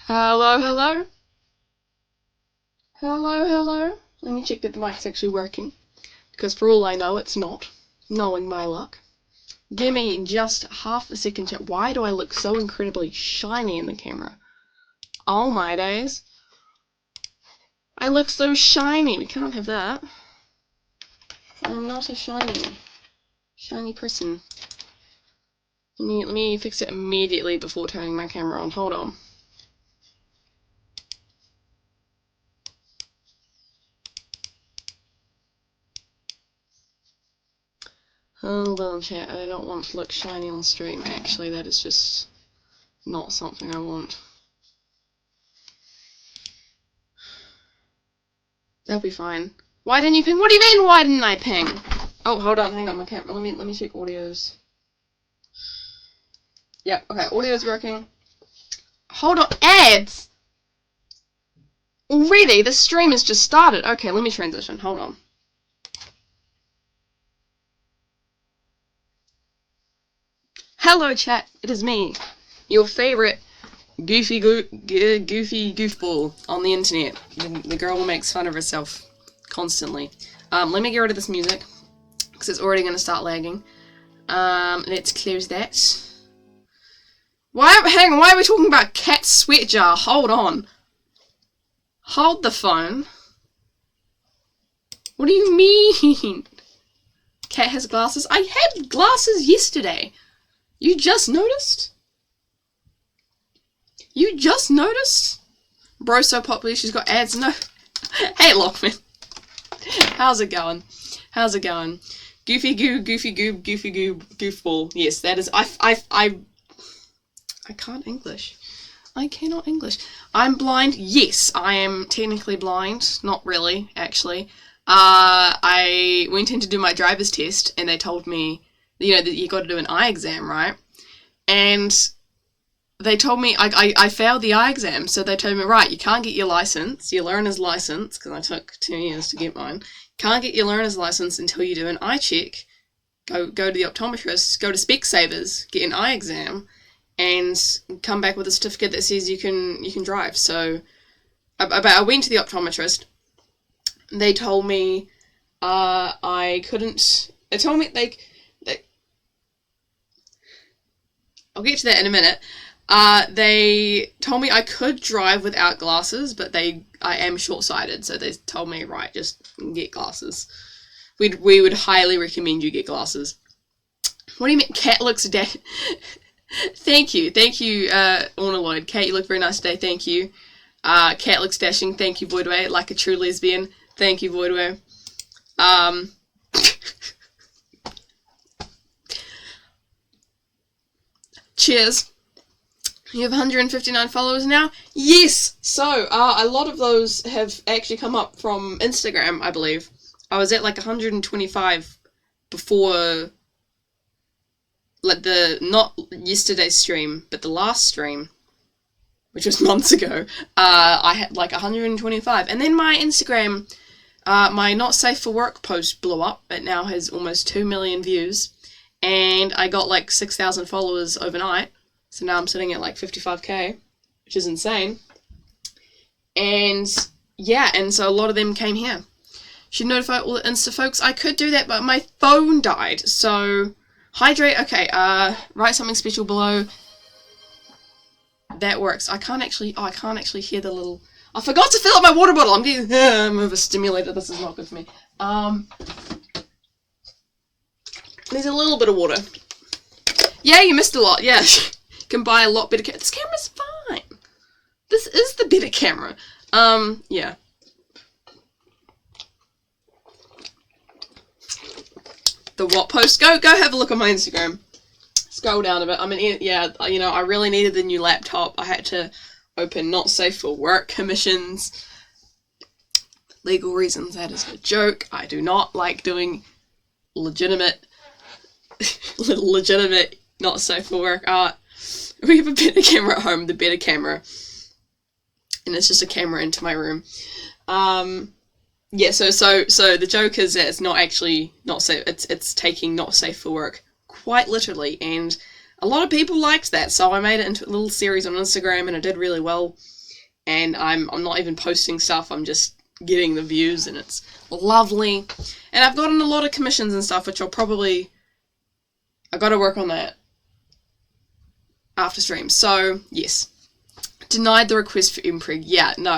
Hello, hello? Hello, hello? Let me check that the mic's actually working. Because for all I know, it's not. Knowing my luck. Give me just half a second to... Why do I look so incredibly shiny in the camera? Oh my days. I look so shiny. We can't have that. I'm not a shiny person. Let me fix it immediately before turning my camera on. Hold on. Hold on, chat. I don't want to look shiny on stream. Actually, that is just not something I want. That'll be fine. Why didn't you ping? What do you mean, why didn't I ping? Oh, hold on, hang on, my camera. Let me check audios. Yep, okay, audio's working. Hold on, ads! Already? The stream has just started. Okay, let me transition. Hold on. Hello, chat. It is me, your favorite goofy goofball on the internet. The girl who makes fun of herself constantly. Let me get rid of this music because it's already going to start lagging. Let's close that. Hang on, why are we talking about cat sweat jar? Hold on. Hold the phone. What do you mean? Cat has glasses? I had glasses yesterday. You just noticed? You just noticed? Bro's so popular, she's got ads. No. Hey, Lockman. How's it going? How's it going? Goofy goofball. Yes, that is. I can't English. I cannot English. I'm blind. Yes, I am technically blind. Not really, actually. I went in to do my driver's test, and they told me, you know, that you got to do an eye exam, right? And they told me I failed the eye exam, so they told me, right, you can't get your license, your learner's license, because I took 2 years to get mine. Can't get your learner's license until you do an eye check. Go to the optometrist, go to Specsavers, get an eye exam, and come back with a certificate that says you can drive. So I went to the optometrist. They told me I couldn't. They told me they I'll get to that in a minute. They told me I could drive without glasses, but I am short-sighted, so they told me, right, just get glasses. We would highly recommend you get glasses. What do you mean? Cat looks dead. Thank you, Orna Lloyd. Cat, you look very nice today. Thank you. Cat looks dashing. Thank you, Voidway. Like a true lesbian. Thank you, Voidway. Cheers. You have 159 followers now? Yes! So, a lot of those have actually come up from Instagram, I believe. I was at like 125 before, like, not yesterday's stream, but the last stream, which was months ago. I had like 125. And then my Instagram, my not safe for work post blew up. It now has almost 2 million views. And I got like 6,000 followers overnight. So now I'm sitting at like 55k, which is insane. And yeah, and so a lot of them came here. Should notify all the Insta folks. I could do that, but my phone died. So hydrate. Okay, write something special below. That works. I can't actually hear the little... I forgot to fill up my water bottle. I'm overstimulated. This is not good for me. There's a little bit of water. Yeah, you missed a lot. Yeah. Can buy a lot better This camera's fine. This is the better camera. Yeah. The what post? Go have a look on my Instagram. Scroll down a bit. I mean, yeah, you know, I really needed the new laptop. I had to open not safe for work commissions. Legal reasons, that is a joke. I do not like doing legitimate not safe for work art. We have a better camera at home, the better camera. And it's just a camera into my room. Yeah, so the joke is that it's not actually not safe, it's taking not safe for work quite literally, and a lot of people liked that, so I made it into a little series on Instagram and it did really well. and I'm not even posting stuff, I'm just getting the views, and it's lovely. And I've gotten a lot of commissions and stuff, which I gotta work on that after stream. So, yes. Denied the request for Impreg. Yeah, no,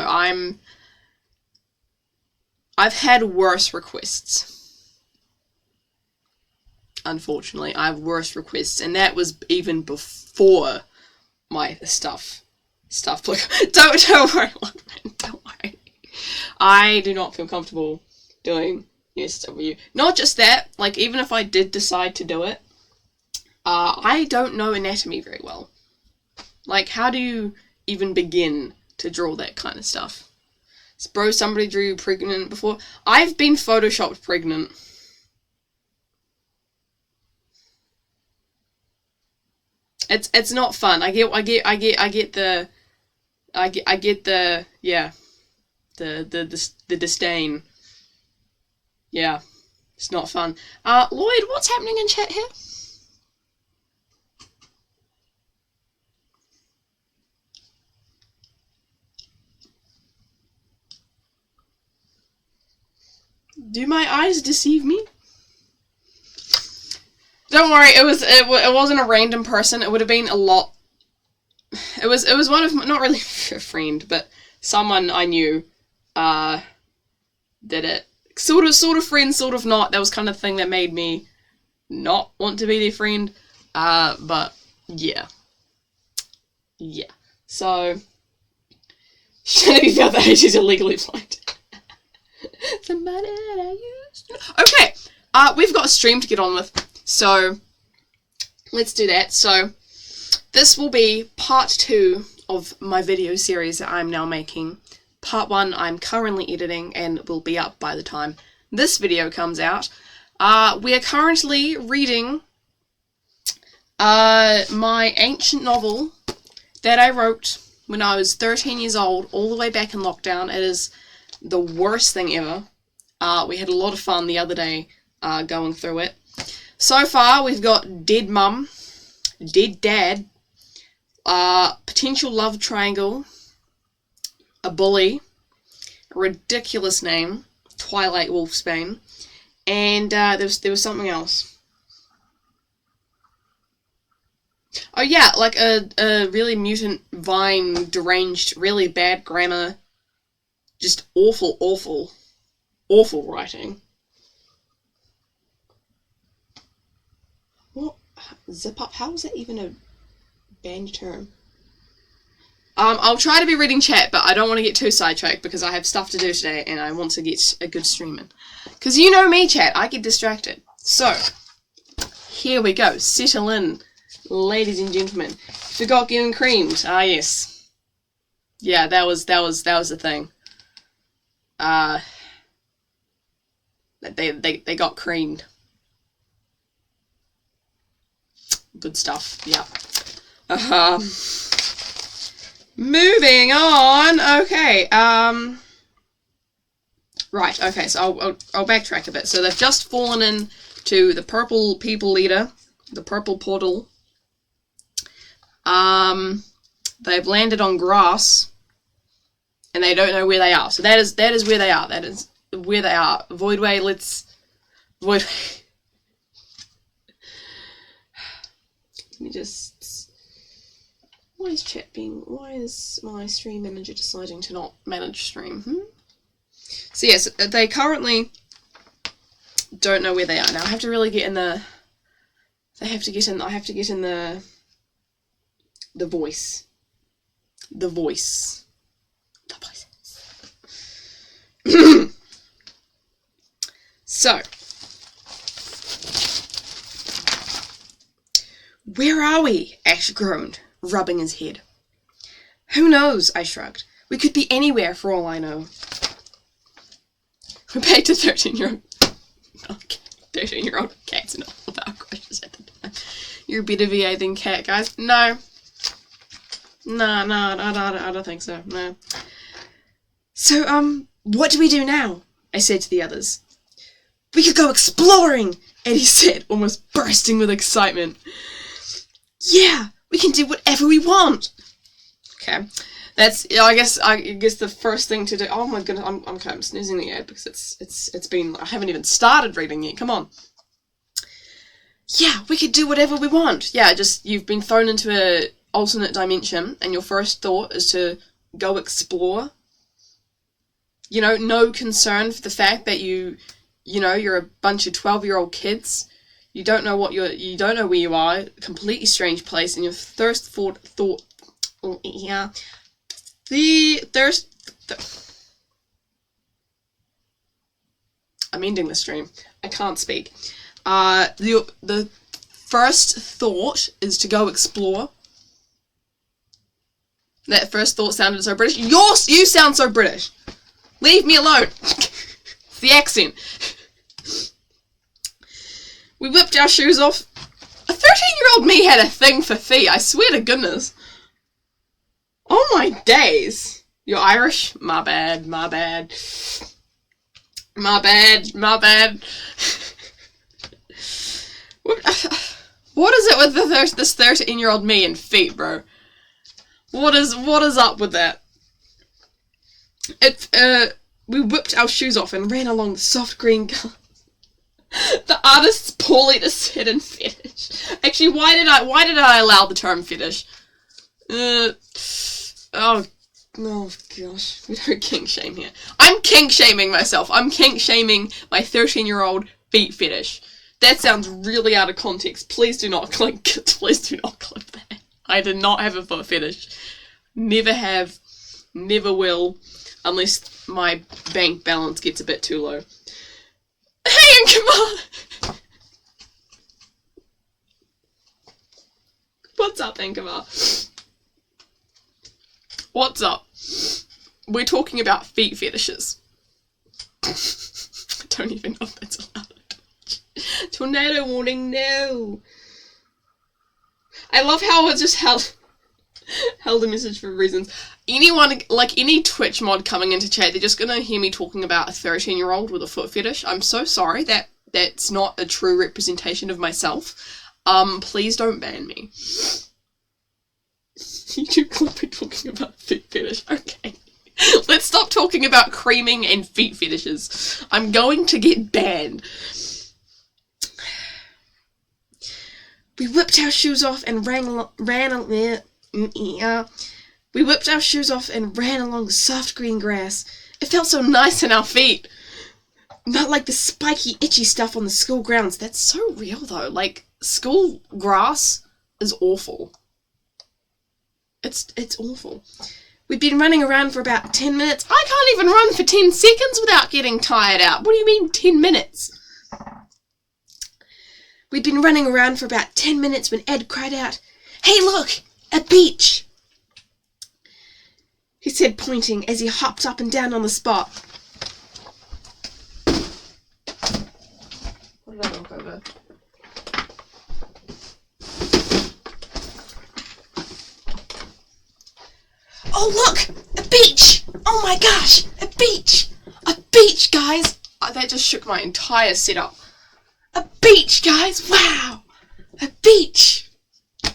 I've had worse requests. Unfortunately, I have worse requests, and that was even before my stuff. Don't worry, don't worry. I do not feel comfortable doing USW. Not just that, like, even if I did decide to do it, I don't know anatomy very well. Like, how do you even begin to draw that kind of stuff? Bro, somebody drew you pregnant before. I've been photoshopped pregnant. It's not fun. I get the yeah, the disdain. Yeah, it's not fun. Lloyd, what's happening in chat here? Do my eyes deceive me? Don't worry, it wasn't a random person. It would have been a lot. It was one of, not really a friend, but someone I knew did it. Sort of friend, sort of not. That was kind of the thing that made me not want to be their friend. But yeah. Yeah. So, shouldn't be felt that she's illegally blind. Somebody that I used to know. Okay, we've got a stream to get on with, so let's do that. So, this will be part 2 of my video series that I'm now making. Part 1 I'm currently editing and will be up by the time this video comes out. We are currently reading my ancient novel that I wrote when I was 13 years old, all the way back in lockdown. It is the worst thing ever. We had a lot of fun the other day going through it. So far, we've got dead mum, dead dad, potential love triangle, a bully, a ridiculous name, Twilight Wolfsbane, and there was something else. Oh yeah, like a really mutant vine, deranged, really bad grammar, just awful writing. What? Zip up? How is that even a banned term? I'll try to be reading chat, but I don't want to get too sidetracked because I have stuff to do today and I want to get a good stream in. Because you know me, chat, I get distracted. So, here we go. Settle in, ladies and gentlemen. Forgot getting creamed. Ah, yes. Yeah, that was the thing. They got creamed. Good stuff. Yeah. Moving on. Okay. Right. Okay. So I'll backtrack a bit. So they've just fallen into the purple people leader, the purple portal. They've landed on grass, and they don't know where they are. So that is where they are. That is where they are. Voidway. Voidway. Let me just. Why is my stream manager deciding to not manage stream? So yes, they currently don't know where they are. Now I have to really get in the. I have to get in the voice. The voices. So, where are we? Ash groaned, rubbing his head. Who knows? I shrugged. We could be anywhere for all I know. We're back to 13-year-old. Okay, 13-year-old cats and all about crushes at the time. You're a better VA than cat, guys. No. No, I don't think so. No. So, what do we do now? I said to the others. We could go exploring, Eddie said, almost bursting with excitement. Yeah, we can do whatever we want. Okay. That's, I guess the first thing to do. Oh my goodness, I'm snoozing the ad because it's been, I haven't even started reading yet. Come on. Yeah, we could do whatever we want. Yeah, just, you've been thrown into a alternate dimension, and your first thought is to go explore. You know, no concern for the fact that you're a bunch of 12-year-old kids. You don't know where you are, completely strange place, and your I'm ending the stream. I can't speak. The first thought is to go explore. That first thought sounded so British. You sound so British. Leave me alone. It's the accent. We whipped our shoes off. A 13-year-old me had a thing for feet, I swear to goodness. Oh my days. You're Irish? My bad. My bad. What is it with this 13-year-old me and feet, bro? What is up with that? We whipped our shoes off and ran along the soft green grass. The artist's poorly decided fetish. Actually, why did I allow the term fetish? Oh gosh, we don't kink shame here. I'm kink shaming myself. I'm kink shaming my 13-year-old feet fetish. That sounds really out of context. Please do not clip that. I did not have a foot fetish. Never have. Never will. Unless my bank balance gets a bit too low. Hey, and come on! What's up, Ankamar? What's up? We're talking about feet fetishes. I don't even know if that's allowed. Tornado warning, no! I love how it just held a message for reasons. Anyone, like any Twitch mod coming into chat, they're just gonna hear me talking about a 13-year-old with a foot fetish. I'm so sorry, that's not a true representation of myself. Please don't ban me. YouTube clip me talking about feet fetish. Okay. Let's stop talking about creaming and feet fetishes. I'm going to get banned. We whipped our shoes off and ran along the soft green grass. It felt so nice in our feet. Not like the spiky, itchy stuff on the school grounds. That's so real, though. Like, school grass is awful. It's awful. We'd been running around for about 10 minutes. I can't even run for 10 seconds without getting tired out. What do you mean 10 minutes? We'd been running around for about 10 minutes when Ed cried out, "Hey, look! A beach!" He said, pointing as he hopped up and down on the spot. What did I knock over? Oh, look! A beach! Oh my gosh! A beach! A beach, guys! That just shook my entire setup. A beach, guys! Wow! A beach! I'm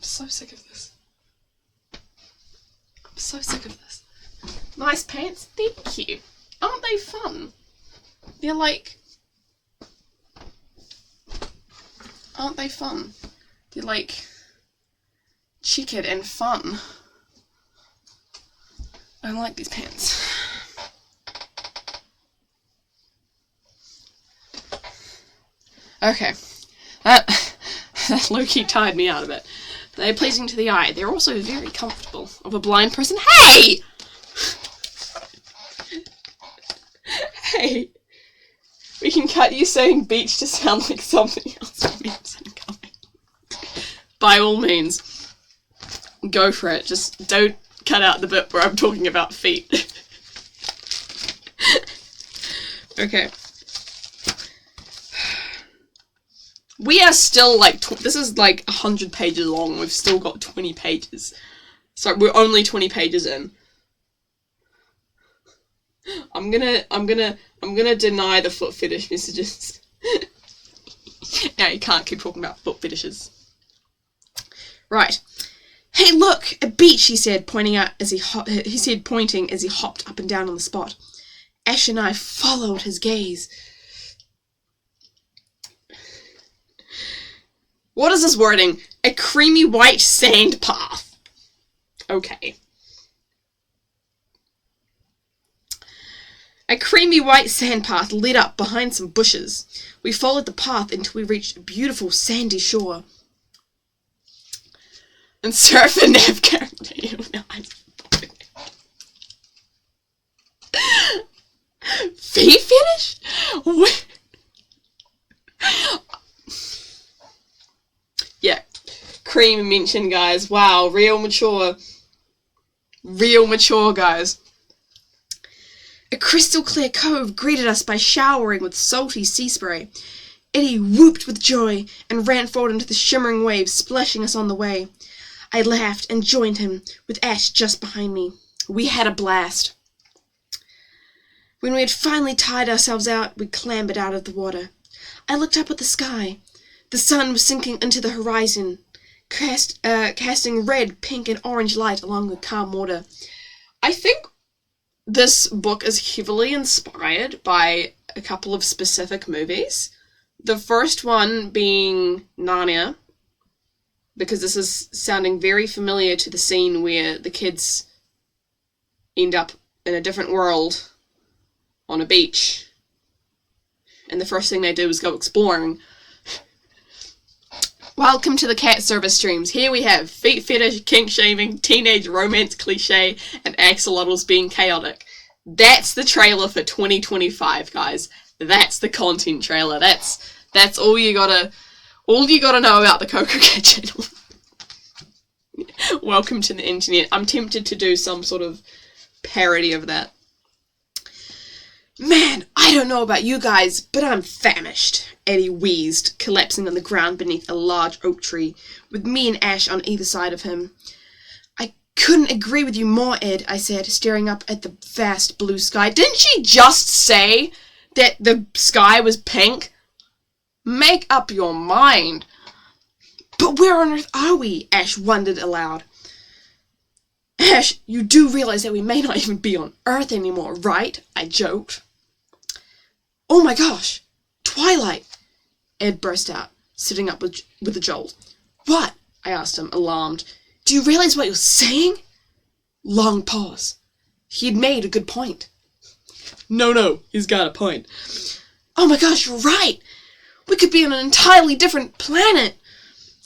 so sick of this. I'm so sick of this. Nice pants? Thank you. Aren't they fun? They're like... Aren't they fun? They're like... chickered and fun. I like these pants. Okay. That low-key tired me out a bit. They're pleasing to the eye. They're also very comfortable. Of a blind person. Hey! Hey! We can cut you saying beach to sound like something else from memes incoming. By all means. Go for it. Just don't cut out the bit where I'm talking about feet. Okay. We are still like, this is like 100 pages long. We've still got 20 pages. So we're only 20 pages in. I'm gonna deny the foot fetish messages. Now you can't keep talking about foot fetishes. Right. "Hey, look, a beach," he said, pointing as he hopped up and down on the spot. Ash and I followed his gaze. What is this wording? A creamy white sand path. Okay. A creamy white sand path led up behind some bushes. We followed the path until we reached a beautiful sandy shore. And surf and nav character. Feet fetish? Yeah. Cream mentioned, guys. Wow, real mature. Real mature, guys. A crystal clear cove greeted us by showering with salty sea spray. Eddie whooped with joy and ran forward into the shimmering waves, splashing us on the way. I laughed and joined him, with Ash just behind me. We had a blast. When we had finally tired ourselves out, we clambered out of the water. I looked up at the sky. The sun was sinking into the horizon, casting red, pink, and orange light along the calm water. I think this book is heavily inspired by a couple of specific movies. The first one being Narnia, because this is sounding very familiar to the scene where the kids end up in a different world on a beach, and the first thing they do is go exploring. Welcome to the cat service streams. Here we have feet fetish, kink shaming, teenage romance cliche, and axolotls being chaotic. That's the trailer for 2025, guys. That's the content trailer. That's all you gotta know about the Coco Cat channel. Welcome to the internet. I'm tempted to do some sort of parody of that. Man, I don't know about you guys, but I'm famished, Eddie wheezed, collapsing on the ground beneath a large oak tree, with me and Ash on either side of him. I couldn't agree with you more, Ed, I said, staring up at the vast blue sky. Didn't she just say that the sky was pink? Make up your mind. But where on earth are we? Ash wondered aloud. Ash, you do realize that we may not even be on Earth anymore, right? I joked. Oh my gosh! Twilight! Ed burst out, sitting up with a jolt. What? I asked him, alarmed. Do you realize what you're saying? Long pause. He had made a good point. No, he's got a point. Oh my gosh, you're right! We could be on an entirely different planet!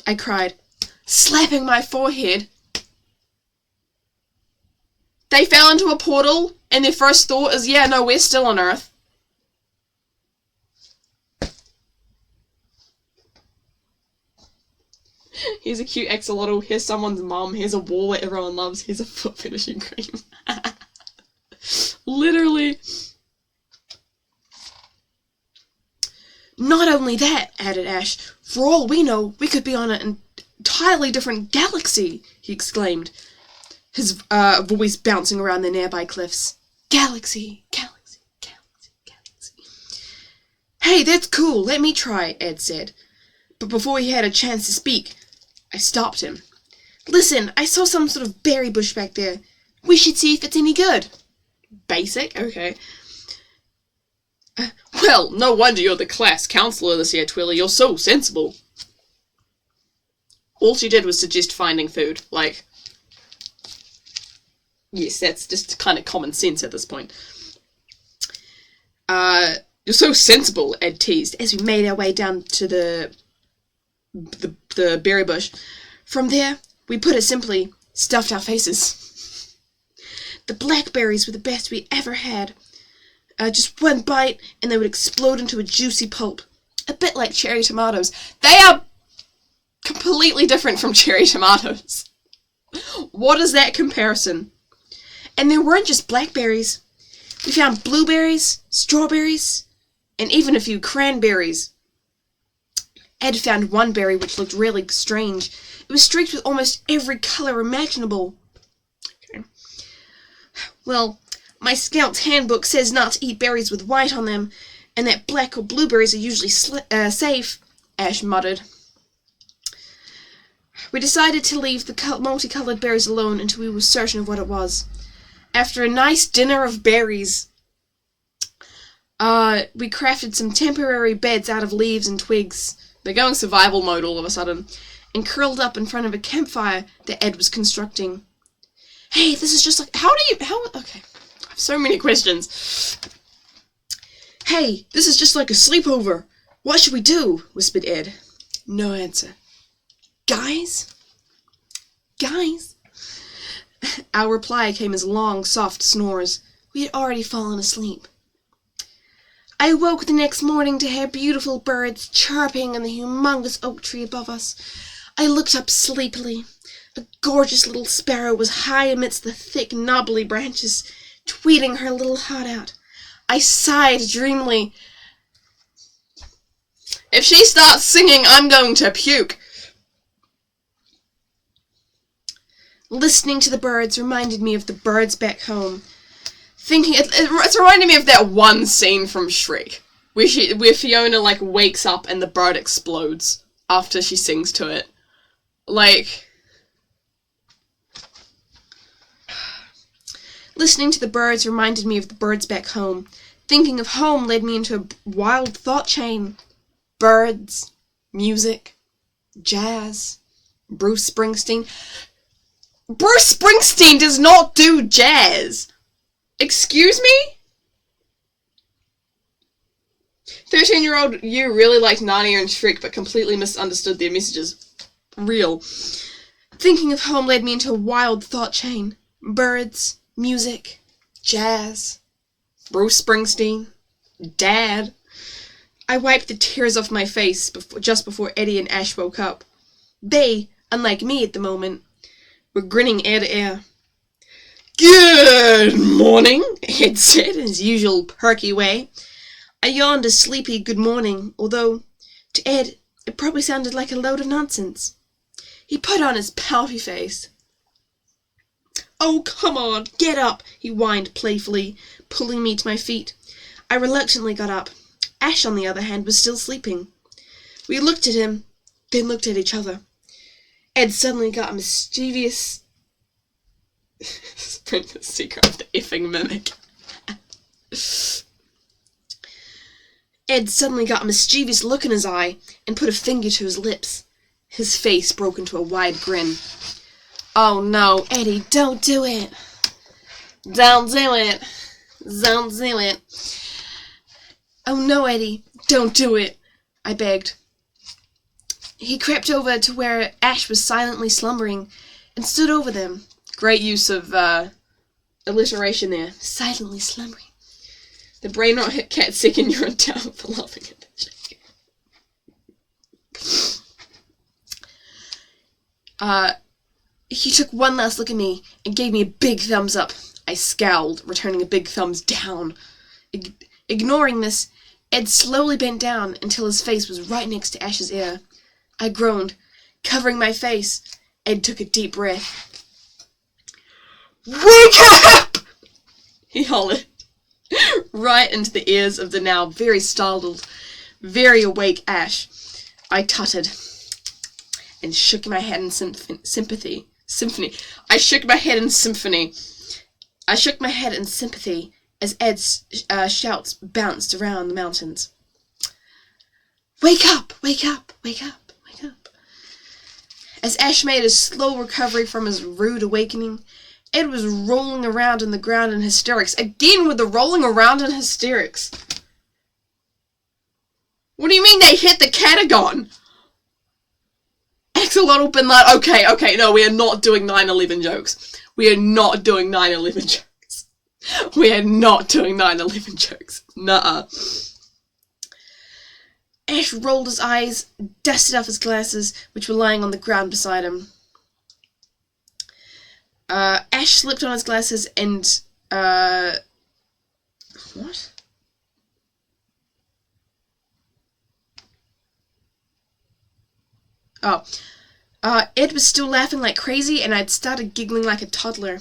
I cried, slapping my forehead. They fell into a portal, and their first thought is, yeah, no, we're still on Earth. Here's a cute axolotl, here's someone's mum, here's a wall that everyone loves, here's a foot finishing cream. Literally. Not only that, added Ash, for all we know, we could be on an entirely different galaxy, he exclaimed, his voice bouncing around the nearby cliffs. Galaxy, galaxy, galaxy, galaxy. Hey, that's cool, let me try, Ed said. But before he had a chance to speak, I stopped him. Listen, I saw some sort of berry bush back there. We should see if it's any good. Basic? Okay. Well, no wonder you're the class counselor this year, Twilly. You're so sensible. All she did was suggest finding food. Like, yes, that's just kind of common sense at this point. You're so sensible, Ed teased, as we made our way down to the berry bush. From there, we put it simply, stuffed our faces. The blackberries were the best we ever had. Just one bite, and they would explode into a juicy pulp. A bit like cherry tomatoes. They are completely different from cherry tomatoes. What is that comparison? And there weren't just blackberries. We found blueberries, strawberries, and even a few cranberries. Ed found one berry which looked really strange. It was streaked with almost every colour imaginable. Okay. Well, my Scout's handbook says not to eat berries with white on them, and that black or blueberries are usually safe, Ash muttered. We decided to leave the multicolored berries alone until we were certain of what it was. After a nice dinner of berries, we crafted some temporary beds out of leaves and twigs. They're going survival mode all of a sudden. And curled up in front of a campfire that Ed was constructing. Hey, this is just like... Okay. I have so many questions. Hey, this is just like a sleepover. What should we do? Whispered Ed. No answer. Guys? Our reply came as long, soft snores. We had already fallen asleep. I woke the next morning to hear beautiful birds chirping in the humongous oak tree above us. I looked up sleepily. A gorgeous little sparrow was high amidst the thick, knobbly branches, tweeting her little heart out. I sighed dreamily. If she starts singing, I'm going to puke. Listening to the birds reminded me of the birds back home. It's reminding me of that one scene from Shrek, where Fiona, like, wakes up and the bird explodes after she sings to it. Like... Listening to the birds reminded me of the birds back home. Thinking of home led me into a wild thought chain. Birds, music, jazz, Bruce Springsteen. Bruce Springsteen does not do jazz! Excuse me? 13-year-old you really liked Narnia and Shrek but completely misunderstood their messages. Real. Thinking of home led me into a wild thought chain. Birds, music, jazz, Bruce Springsteen, Dad. I wiped the tears off my face just before Eddie and Ash woke up. They, unlike me at the moment, were grinning ear to ear. Good morning, Ed said in his usual perky way. I yawned a sleepy good morning, although, to Ed, it probably sounded like a load of nonsense. He put on his pouty face. Oh, come on, get up, he whined playfully, pulling me to my feet. I reluctantly got up. Ash, on the other hand, was still sleeping. We looked at him, then looked at each other. Ed suddenly got a mischievous... Princess Secret of the effing mimic. Ed suddenly got a mischievous look in his eye and put a finger to his lips. His face broke into a wide grin. Oh no, Eddie, don't do it. Don't do it. Don't do it. Oh no, Eddie, don't do it, I begged. He crept over to where Ash was silently slumbering and stood over them. Great use of alliteration there. Silently slumbering. The brain rot hit cat sick and you're on down for laughing at the joke. He took one last look at me and gave me a big thumbs up. I scowled, returning a big thumbs down. Ignoring this, Ed slowly bent down until his face was right next to Ash's ear. I groaned, covering my face. Ed took a deep breath. Wake up! He hollered, right into the ears of the now very startled, very awake Ash. I tutted and shook my head in sympathy. I shook my head in sympathy as Ed's shouts bounced around the mountains. Wake up! Wake up! Wake up! Wake up! As Ash made a slow recovery from his rude awakening, Ed was rolling around on the ground in hysterics. Again with the rolling around in hysterics. What do you mean they hit the Catagon? Axolotl bin Laden. Okay, no, we are not doing 9/11 jokes. We are not doing 9/11 jokes. We are not doing 9/11 jokes. Nuh-uh. Ash rolled his eyes, dusted off his glasses, which were lying on the ground beside him. Ash slipped on his glasses and, what? Oh. Ed was still laughing like crazy, and I'd started giggling like a toddler.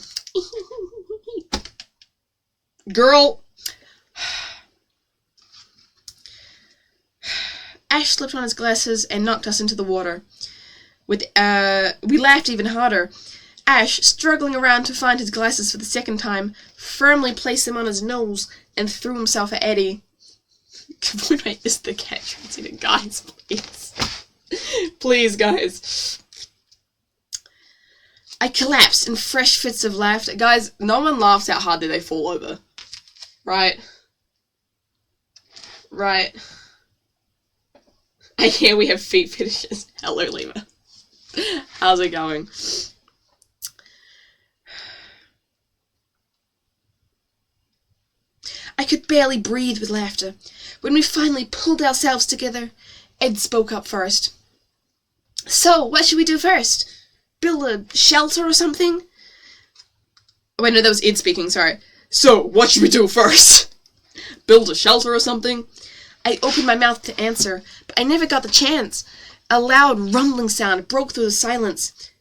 Girl! Ash slipped on his glasses and knocked us into the water. We laughed even harder. Ash, struggling around to find his glasses for the second time, firmly placed them on his nose and threw himself at Eddie. Wait, is the cat transmitting? Guys, please. Please, guys. I collapsed in fresh fits of laughter. Guys, no one laughs out hard that they fall over. Right? Right. I hear we have feet fetishes. Hello, Lima. How's it going? I could barely breathe with laughter. When we finally pulled ourselves together, Ed spoke up first. So, what should we do first? Build a shelter or something? Oh, wait, no, that was Ed speaking, sorry. So, what should we do first? Build a shelter or something? I opened my mouth to answer, but I never got the chance. A loud rumbling sound broke through the silence.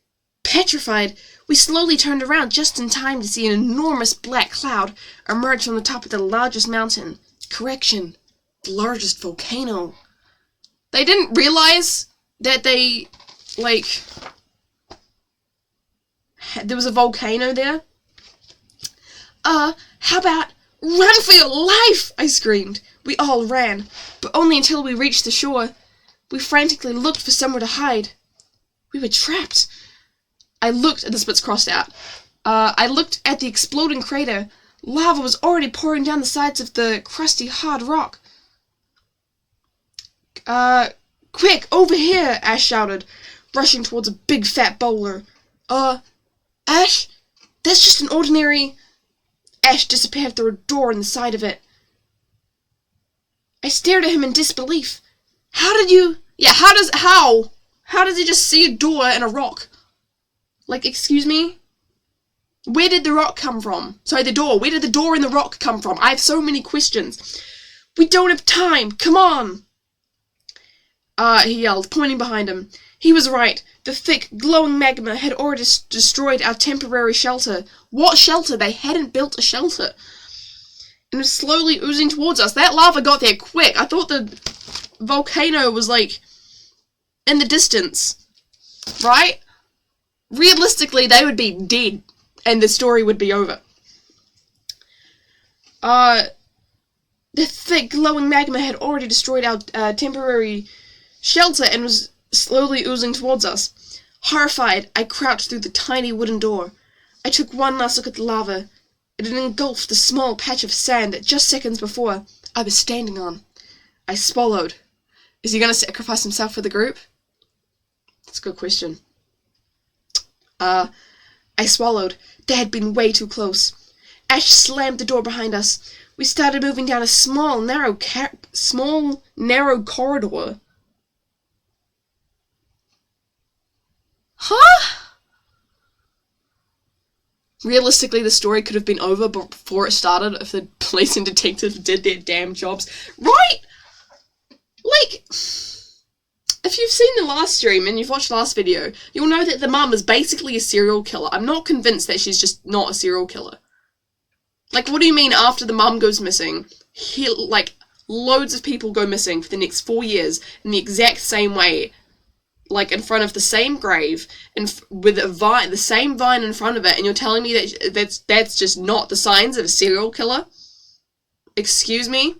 Petrified, we slowly turned around just in time to see an enormous black cloud emerge from the top of the largest mountain. Correction, the largest volcano. They didn't realize that they, like, there was a volcano there. How about run for your life? I screamed. We all ran, but only until we reached the shore. We frantically looked for somewhere to hide. We were trapped. This bit's crossed out. I looked at the exploding crater. Lava was already pouring down the sides of the crusty, hard rock. Quick, over here, Ash shouted, rushing towards a big fat boulder. Ash? That's just an ordinary... Ash disappeared through a door in the side of it. I stared at him in disbelief. How did you... Yeah, how does he just see a door and a rock? Like, excuse me? Where did the rock come from? Sorry, the door. Where did the door and the rock come from? I have so many questions. We don't have time. Come on. He yelled, pointing behind him. He was right. The thick, glowing magma had already destroyed our temporary shelter. What shelter? They hadn't built a shelter. And was slowly oozing towards us. That lava got there quick. I thought the volcano was, like, in the distance. Right? Realistically, they would be dead. And the story would be over. The thick, glowing magma had already destroyed our temporary shelter and was slowly oozing towards us. Horrified, I crouched through the tiny wooden door. I took one last look at the lava. It had engulfed the small patch of sand that just seconds before I was standing on. I swallowed. Is he going to sacrifice himself for the group? That's a good question. I swallowed. They had been way too close. Ash slammed the door behind us. We started moving down a small, narrow corridor. Huh? Realistically, the story could have been over before it started if the police and detectives did their damn jobs. Right? Like, if you've seen the last stream and you've watched the last video, you'll know that the mum is basically a serial killer. I'm not convinced that she's just not a serial killer. Like, what do you mean after the mum goes missing, loads of people go missing for the next 4 years in the exact same way? Like, in front of the same grave, and with the same vine in front of it, and you're telling me that that's just not the signs of a serial killer? Excuse me?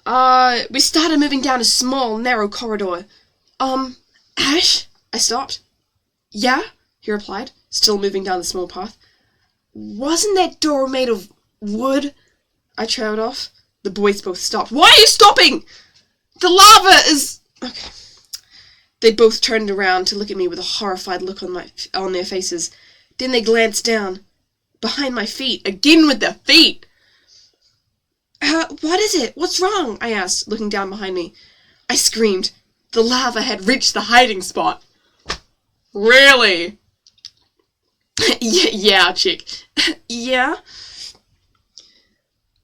We started moving down a small, narrow corridor. Ash? I stopped. Yeah? He replied, still moving down the small path. Wasn't that door made of wood? I trailed off. The boys both stopped. Why are you stopping? The lava is... Okay. They both turned around to look at me with a horrified look on their faces. Then they glanced down. Behind my feet. Again with the feet! What is it? What's wrong? I asked, looking down behind me. I screamed. The lava had reached the hiding spot. Really? Yeah, chick. Yeah?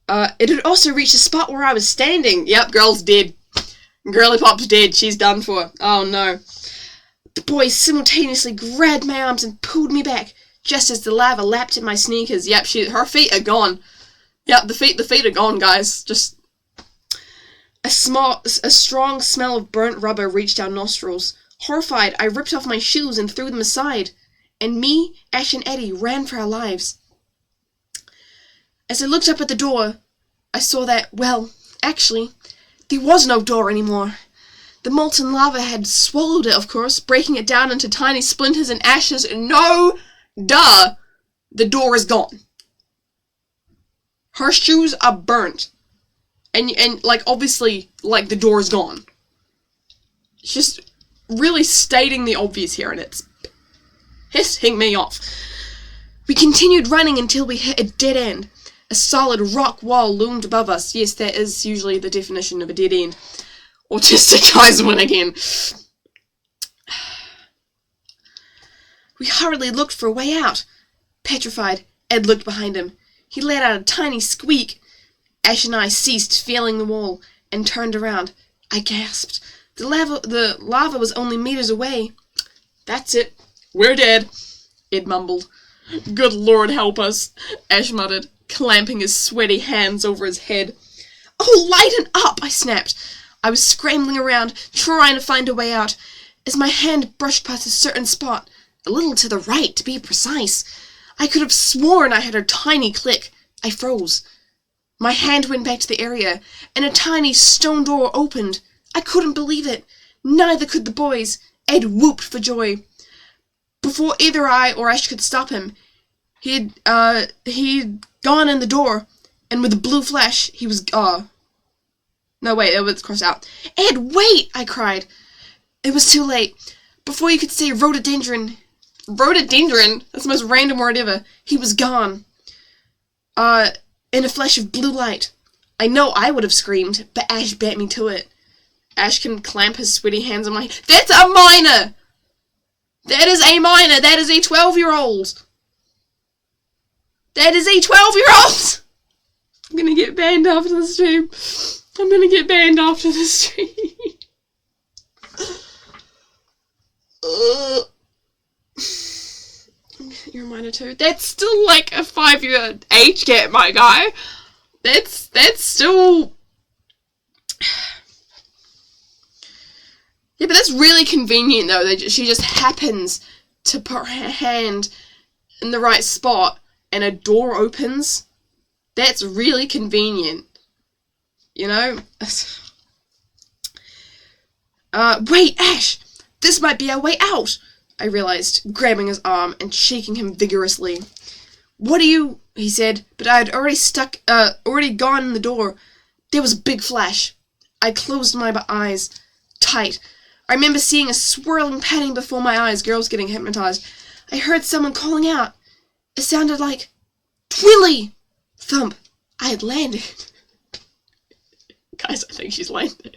It had also reached the spot where I was standing. Yep, girl's dead. Girly Pop's dead. She's done for. Oh, no. The boys simultaneously grabbed my arms and pulled me back, just as the lava lapped at my sneakers. Yep, her feet are gone. Yep, the feet are gone, guys. Just... A strong smell of burnt rubber reached our nostrils. Horrified, I ripped off my shoes and threw them aside, and me, Ash, and Eddie ran for our lives. As I looked up at the door, I saw that, well, actually, there was no door anymore. The molten lava had swallowed it, of course, breaking it down into tiny splinters and ashes, and no, duh, the door is gone. Her shoes are burnt. And like, obviously, like, the door is gone. It's just really stating the obvious here, and it's pissing me off. We continued running until we hit a dead end. A solid rock wall loomed above us. Yes, that is usually the definition of a dead end. Autistic guys win again. We hurriedly looked for a way out. Petrified, Ed looked behind him. He let out a tiny squeak. Ash and I ceased feeling the wall and turned around. I gasped. The lava was only meters away. That's it. We're dead, Ed mumbled. Good Lord help us, Ash muttered, clamping his sweaty hands over his head. Oh, lighten up, I snapped. I was scrambling around, trying to find a way out, as my hand brushed past a certain spot, a little to the right, to be precise. I could have sworn I heard a tiny click. I froze. My hand went back to the area, and a tiny stone door opened. I couldn't believe it. Neither could the boys. Ed whooped for joy. Before either I or Ash could stop him, he'd gone in the door, and with a blue flash, he was, no, wait, that was crossed out. Ed, wait, I cried. It was too late. Before you could say rhododendron, that's the most random word ever, he was gone. In a flash of blue light. I know I would have screamed, but Ash bet me to it. Ash can clamp his sweaty hands on my... That's a minor! That is a minor! That is a 12-year-old! That is a 12-year-old! I'm gonna get banned after the stream. I'm gonna get banned after the stream. You're a minor too. That's still like a 5-year age gap, my guy. That's still... Yeah, but that's really convenient, though. She just happens to put her hand in the right spot, and a door opens. That's really convenient. You know? Wait, Ash! This might be our way out! I realized, grabbing his arm and shaking him vigorously. What are you... he said, but I had already gone in the door. There was a big flash. I closed my eyes tight. I remember seeing a swirling pattern before my eyes, girls getting hypnotized. I heard someone calling out. It sounded like, Twilly! Thump. I had landed. Guys, I think she's landed.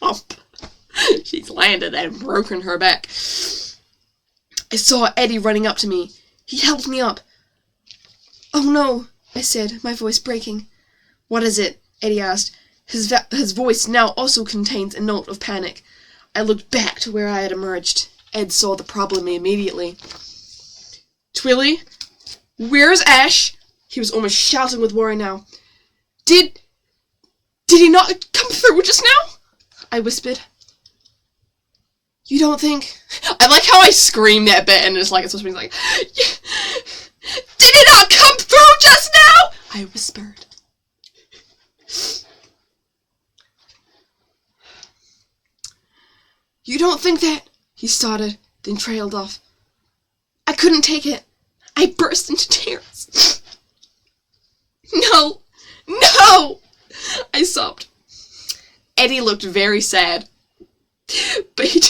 Thump. She's landed and broken her back. I saw Eddie running up to me. He helped me up. Oh no, I said, my voice breaking. What is it? Eddie asked. His voice now also contains a note of panic. I looked back to where I had emerged. Ed saw the problem immediately. Twilly? Where's Ash? He was almost shouting with worry now. Did he not come through just now? I whispered. You don't think... I like how I scream that bit and it's like, it's supposed to be like, did he not come through just now? I whispered. You don't think that... he started, then trailed off. I couldn't take it. I burst into tears. No! No! I sobbed. Eddie looked very sad. But he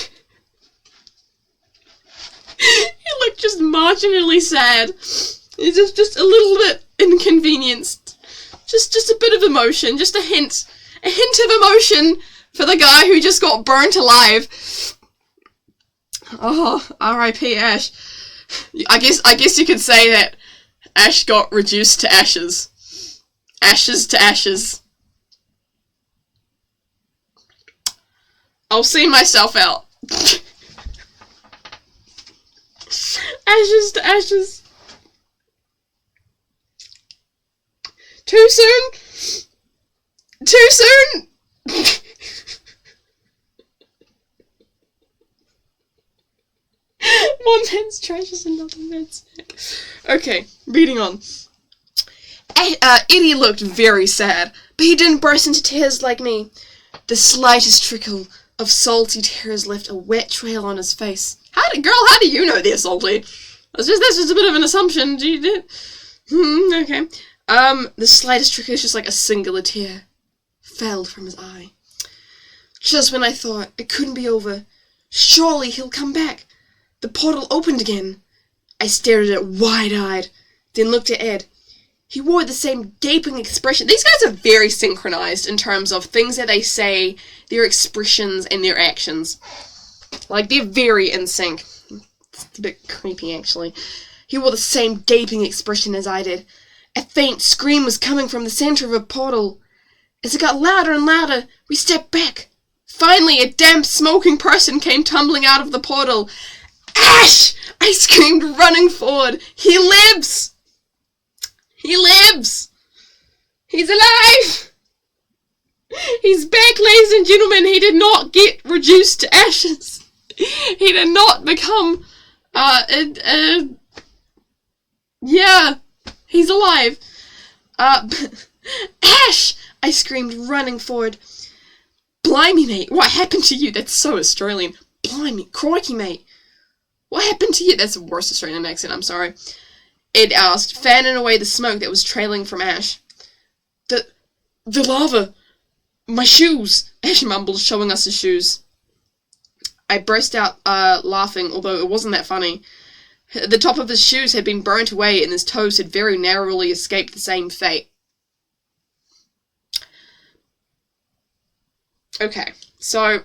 looked just marginally sad. He's just a little bit inconvenienced. Just a bit of emotion. Just a hint of emotion for the guy who just got burnt alive. Oh, R.I.P. Ash. I guess you could say that Ash got reduced to ashes. Ashes to ashes. I'll see myself out. Ashes to ashes. Too soon? Too soon? One man's trash is another man's snack. Okay, reading on. Eddie looked very sad, but he didn't burst into tears like me. The slightest trickle of salty tears left a wet trail on his face. How do you know they're salty? That's just a bit of an assumption. Okay. The slightest trickle is just like a singular tear fell from his eye. Just when I thought it couldn't be over, surely he'll come back, the portal opened again. I stared at it wide-eyed, then looked at Ed. He wore the same gaping expression. These guys are very synchronized in terms of things that they say, their expressions, and their actions. Like, they're very in sync. It's a bit creepy, actually. He wore the same gaping expression as I did. A faint scream was coming from the center of a portal. As it got louder and louder, we stepped back. Finally, a damp, smoking person came tumbling out of the portal. Ash! I screamed, running forward. He lives! He lives! He's alive! He's back, ladies and gentlemen. He did not get reduced to ashes. He did not become, yeah, he's alive. Ash! I screamed, running forward. Blimey, mate, what happened to you? That's so Australian. Blimey, crikey, mate. What happened to you? That's the worst Australian accent, I'm sorry. Ed asked, fanning away the smoke that was trailing from Ash. The lava. My shoes. Ash mumbled, showing us his shoes. I burst out, laughing, although it wasn't that funny. The top of his shoes had been burnt away and his toes had very narrowly escaped the same fate. Okay, so,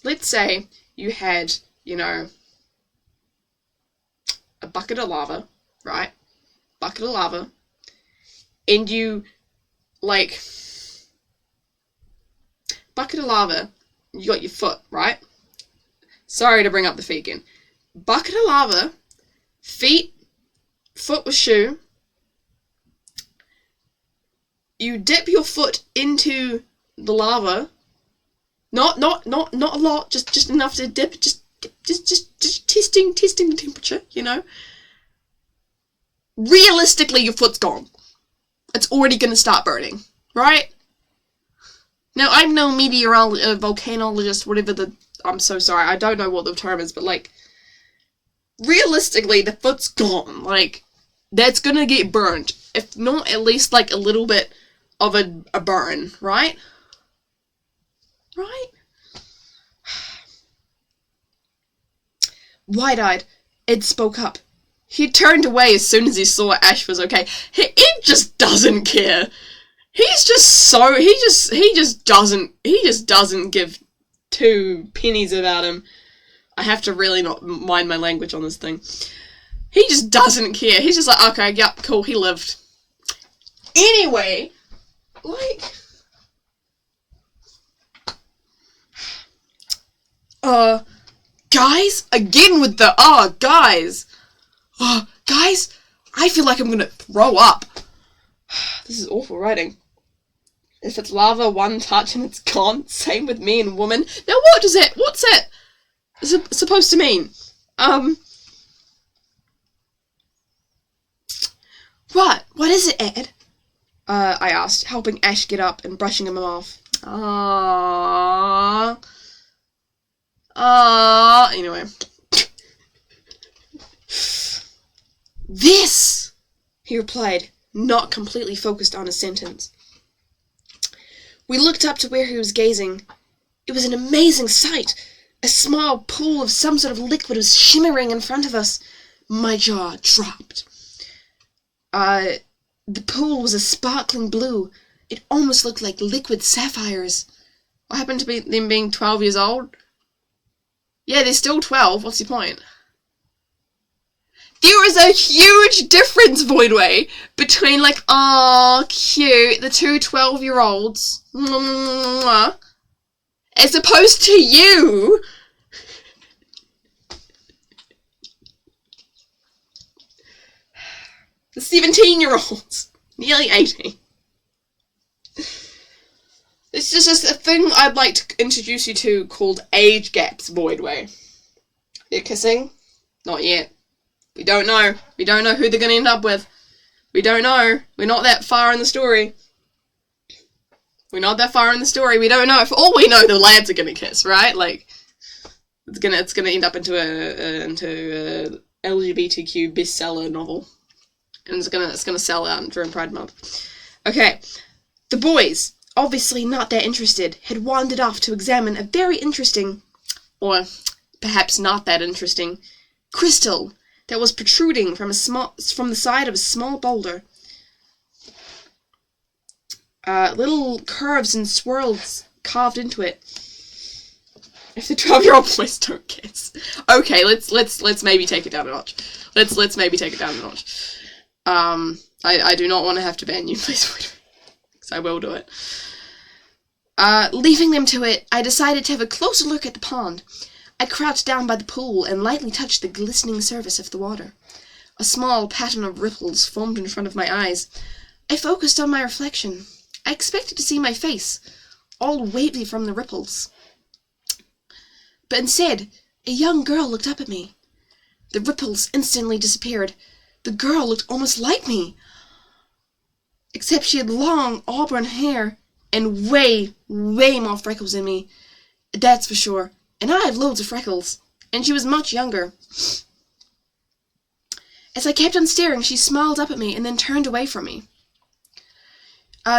let's say you had, a bucket of lava, right? Bucket of lava. And you, bucket of lava, you got your foot, right? Sorry to bring up the feet again. Bucket of lava, foot with shoe. You dip your foot into the lava. Not a lot, just enough to dip, just testing the temperature, Realistically, your foot's gone. It's already going to start burning, right? Now, I'm no meteorologist, volcanologist, whatever I'm so sorry, I don't know what the term is, but, realistically, the foot's gone. That's going to get burnt. If not, at least, a little bit of a burn, right? Right? Wide-eyed, Ed spoke up. He turned away as soon as he saw Ash was okay. Ed just doesn't care. He just doesn't give two pennies about him. I have to really not mind my language on this thing. He just doesn't care. He's just like, okay, yep, cool, he lived. Anyway, guys? Again with the, guys. Guys, I feel like I'm gonna throw up. This is awful writing. If it's lava, one touch and it's gone. Same with me and woman. Now what's that supposed to mean? What is it, Ed? I asked, helping Ash get up and brushing him off. Anyway. This, he replied, not completely focused on his sentence. We looked up to where he was gazing. It was an amazing sight. A small pool of some sort of liquid was shimmering in front of us. My jaw dropped. The pool was a sparkling blue. It almost looked like liquid sapphires. What happened to them being 12 years old? Yeah, they're still 12. What's your point? There is a huge difference, Voidway, between, cute, the two 12-year-olds, as opposed to you. The 17-year-olds, nearly 18. It's just a thing I'd like to introduce you to called age gaps, Voidway. They're kissing? Not yet. We don't know. We don't know who they're going to end up with. We don't know. We're not that far in the story. We're not that far in the story. We don't know. For all we know, the lads are going to kiss, right? Like, it's gonna end up into a LGBTQ bestseller novel, and it's gonna sell out during Pride Month. Okay, the boys, obviously not that interested, had wandered off to examine a very interesting, or perhaps not that interesting, crystal that was protruding from the side of a small boulder. Little curves and swirls carved into it. If the 12-year-old boys don't kiss. Okay, let's maybe take it down a notch. Let's maybe take it down a notch. I do not want to have to ban you, please, because I will do it. Leaving them to it, I decided to have a closer look at the pond. I crouched down by the pool and lightly touched the glistening surface of the water. A small pattern of ripples formed in front of my eyes. I focused on my reflection. I expected to see my face, all wavy from the ripples. But instead, a young girl looked up at me. The ripples instantly disappeared. The girl looked almost like me, except she had long auburn hair and way, way more freckles than me. That's for sure. And I have loads of freckles. And she was much younger. As I kept on staring, she smiled up at me and then turned away from me.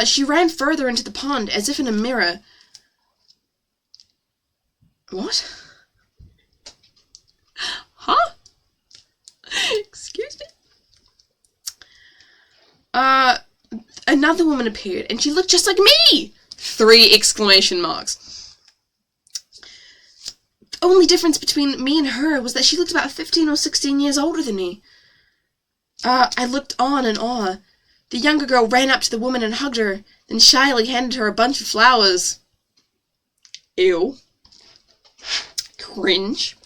She ran further into the pond, as if in a mirror. What? Huh? Excuse me? Another woman appeared, and she looked just like me! 3 exclamation marks. The only difference between me and her was that she looked about 15 or 16 years older than me. I looked on in awe. The younger girl ran up to the woman and hugged her, then shyly handed her a bunch of flowers. Ew. Cringe.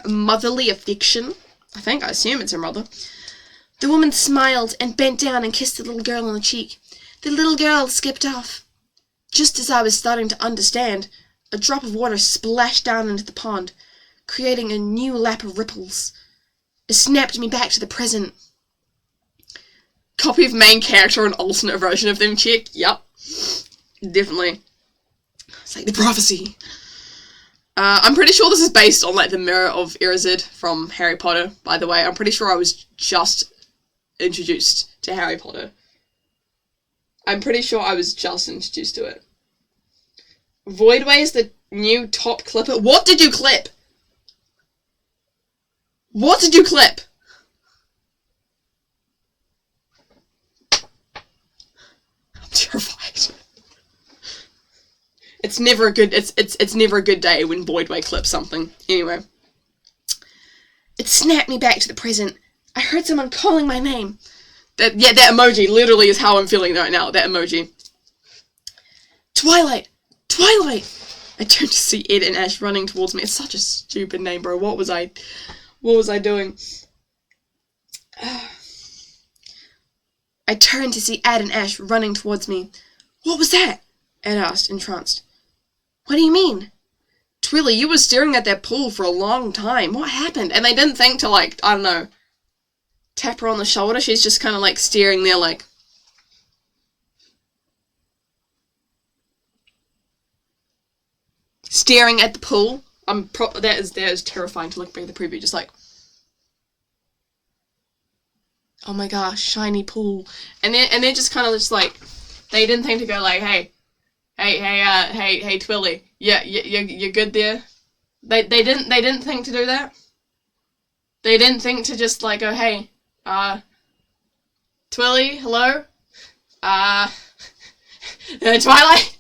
Motherly affection. I assume it's her mother. The woman smiled and bent down and kissed the little girl on the cheek. The little girl skipped off. Just as I was starting to understand, a drop of water splashed down into the pond, creating a new lap of ripples. It snapped me back to the present. Copy of main character and alternate version of them check. Yup. Definitely. It's like the prophecy. I'm pretty sure this is based on, like, the Mirror of Erised from Harry Potter, by the way. I'm pretty sure I was just introduced to Harry Potter. I'm pretty sure I was just introduced to it. Voidway is the new top clipper. What did you clip? What did you clip? I'm terrified. It's never a good it's never a good day when Voidway clips something. Anyway. It snapped me back to the present. I heard someone calling my name. That emoji literally is how I'm feeling right now. That emoji. Twilight! Twilight! I turned to see Ed and Ash running towards me. It's such a stupid name, bro. What was I doing? I turned to see Ed and Ash running towards me. What was that? Ed asked, entranced. What do you mean? Twilly, you were staring at that pool for a long time. What happened? And they didn't think to, like, I don't know, tap her on the shoulder. She's just kind of, like, staring there, like... staring at the pool. That is terrifying to look back at the preview, just like... oh my gosh, shiny pool. And they're just kind of just, like... they didn't think to go, like, hey, Twilly, yeah, you're good there. They didn't think to do that. They didn't think to just like go, hey, Twilly, hello, Twilight.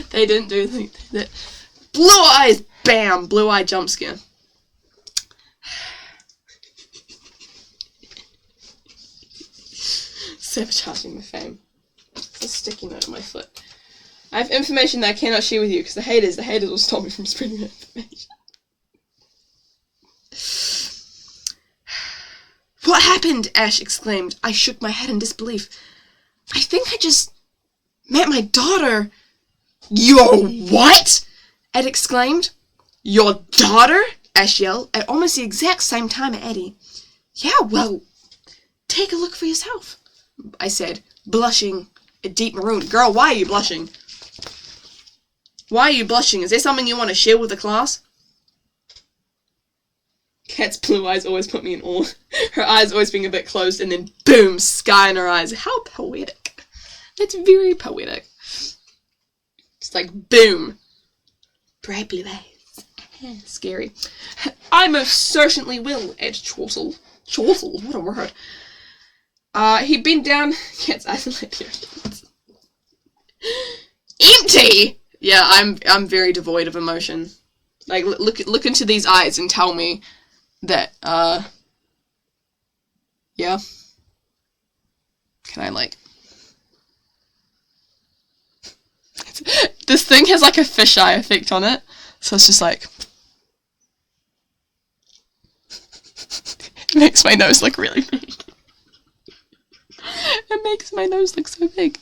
They didn't do that. Blue eyes, bam, blue eye jump scare. Sabotaging my fame. It's a sticky note on my foot. I have information that I cannot share with you because the haters will stop me from spreading that information. What happened? Ash exclaimed. I shook my head in disbelief. I think I just met my daughter. Your what? Ed exclaimed. Your daughter? Ash yelled, at almost the exact same time at Eddie. Yeah, well, take a look for yourself, I said, blushing a deep maroon. Girl, why are you blushing? Why are you blushing? Is there something you want to share with the class? Kat's blue eyes always put me in awe. Her eyes always being a bit closed, and then boom, sky in her eyes. How poetic. That's very poetic. It's like boom. Bright blue eyes. Scary. I most certainly will, Ed chortled. Chortled? What a word. He bent down. Kat's eyes like empty! Yeah, I'm very devoid of emotion. Like, look into these eyes and tell me that, yeah. Can I, like... This thing has, like, a fisheye effect on it. So it's just like... It makes my nose look really big. It makes my nose look so big.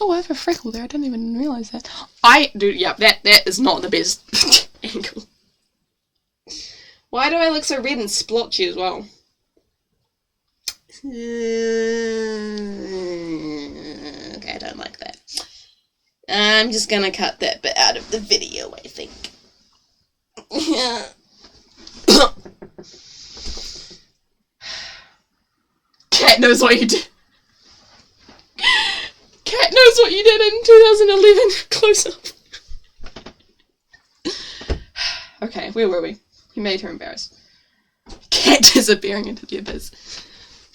Oh, I have a freckle there. I didn't even realise that. Dude, yeah, that is not the best angle. Why do I look so red and splotchy as well? Okay, I don't like that. I'm just gonna cut that bit out of the video, I think. Cat knows what you did. Cat knows what you did in 2011. Close up. Okay, where were we? You made her embarrassed. Cat disappearing into the abyss.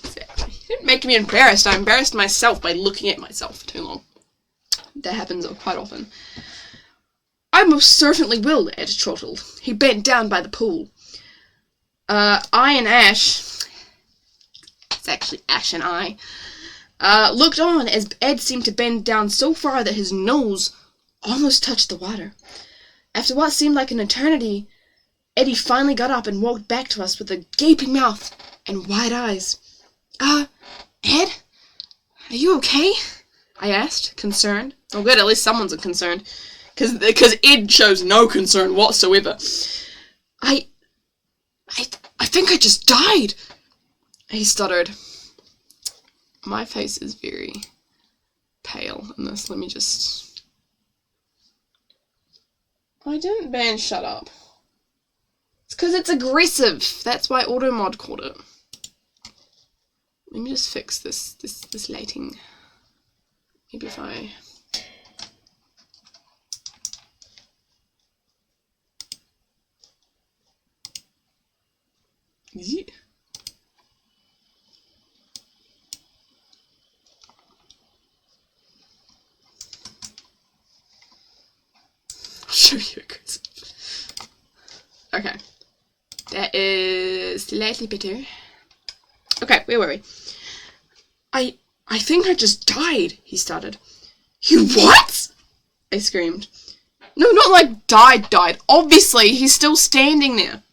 Exactly. You didn't make me embarrassed. I embarrassed myself by looking at myself for too long. That happens quite often. I most certainly will, Ed chortled. He bent down by the pool. I and Ash... It's actually Ash and I... looked on as Ed seemed to bend down so far that his nose almost touched the water. After what seemed like an eternity, Eddie finally got up and walked back to us with a gaping mouth and wide eyes. Ed? Are you okay? I asked, concerned. Oh good, at least someone's concerned. Because Ed shows no concern whatsoever. I think I just died, he stuttered. My face is very pale in this. Let me just... I didn't ban shut up. It's because it's aggressive. That's why AutoMod called it. Let me just fix this lighting. Maybe if I... Yeah. Show you a good. Okay. That is slightly better. Okay, where were we? I think I just died, he stuttered. You what? I screamed. No, not like died. Obviously, he's still standing there.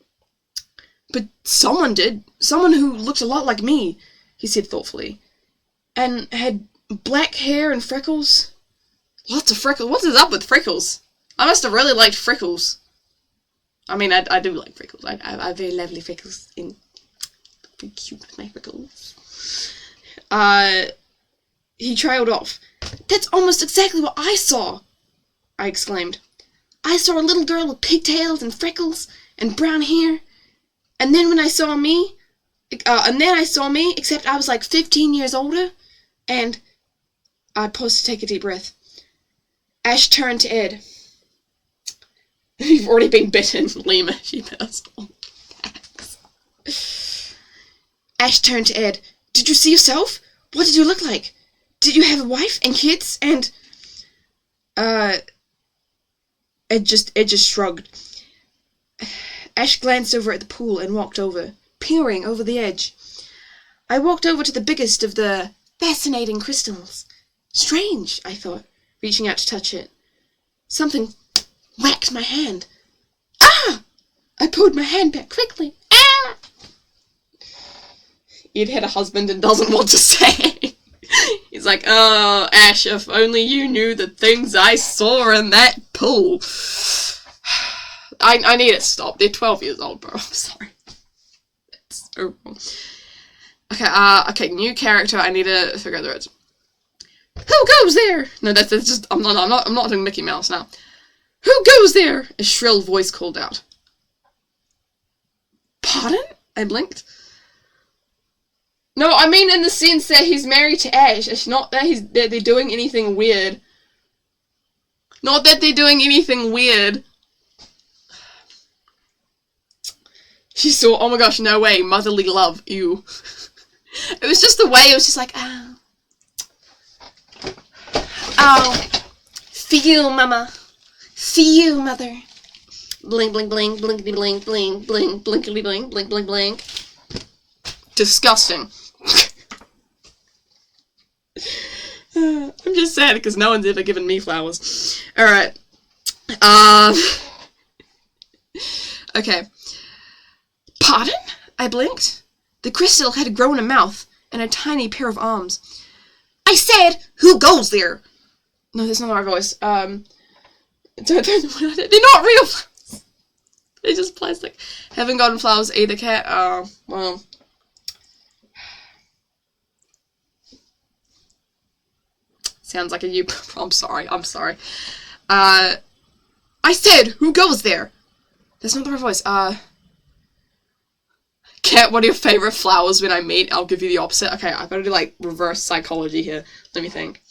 But someone did. Someone who looked a lot like me, he said thoughtfully. And had black hair and freckles. Lots of freckles. What is up with freckles? I must have really liked freckles. I mean, I do like freckles. I have very lovely freckles. Very cute with my freckles. He trailed off. That's almost exactly what I saw, I exclaimed. I saw a little girl with pigtails and freckles and brown hair. And then I saw me, except I was like 15 years older, and I paused to take a deep breath. Ash turned to Ed. You've already been bitten, Lima, she passed on. Ash turned to Ed. Did you see yourself? What did you look like? Did you have a wife and kids and... Ed just shrugged. Ash glanced over at the pool and walked over, peering over the edge. I walked over to the biggest of the fascinating crystals. Strange, I thought, reaching out to touch it. Something whacked my hand. Ah! I pulled my hand back quickly. Ah! Ed had a husband and doesn't want to say. He's like, oh, Ash, if only you knew the things I saw in that pool. I need it stopped. They're 12 years old, bro. I'm sorry. That's so wrong. Okay, new character. I need to figure out the words. Who goes there? No, that's just, I'm not doing Mickey Mouse now. Who goes there? A shrill voice called out. Pardon? I blinked. No, I mean in the sense that he's married to Ash. It's not that that they're doing anything weird. Not that they're doing anything weird. She saw, oh my gosh, no way, motherly love, ew. It was just the way, it was just like, oh. Oh. For you, mama. For you, mother. Blink, blink, blink, blinkety, blink, blink, blink, blinkety, blink, blink, blink, blink. Disgusting. I'm just sad because no one's ever given me flowers. Alright. Okay. Pardon? I blinked. The crystal had grown a mouth and a tiny pair of arms. I said, who goes there? No, that's not my voice. They're not real flowers. They're just plastic. Haven't gotten flowers either, cat. Well. Sounds like a you. I'm sorry. I said, who goes there? That's not the right voice. Cat, what are your favorite flowers when I meet? I'll give you the opposite. Okay, I've got to do, like, reverse psychology here. Let me think.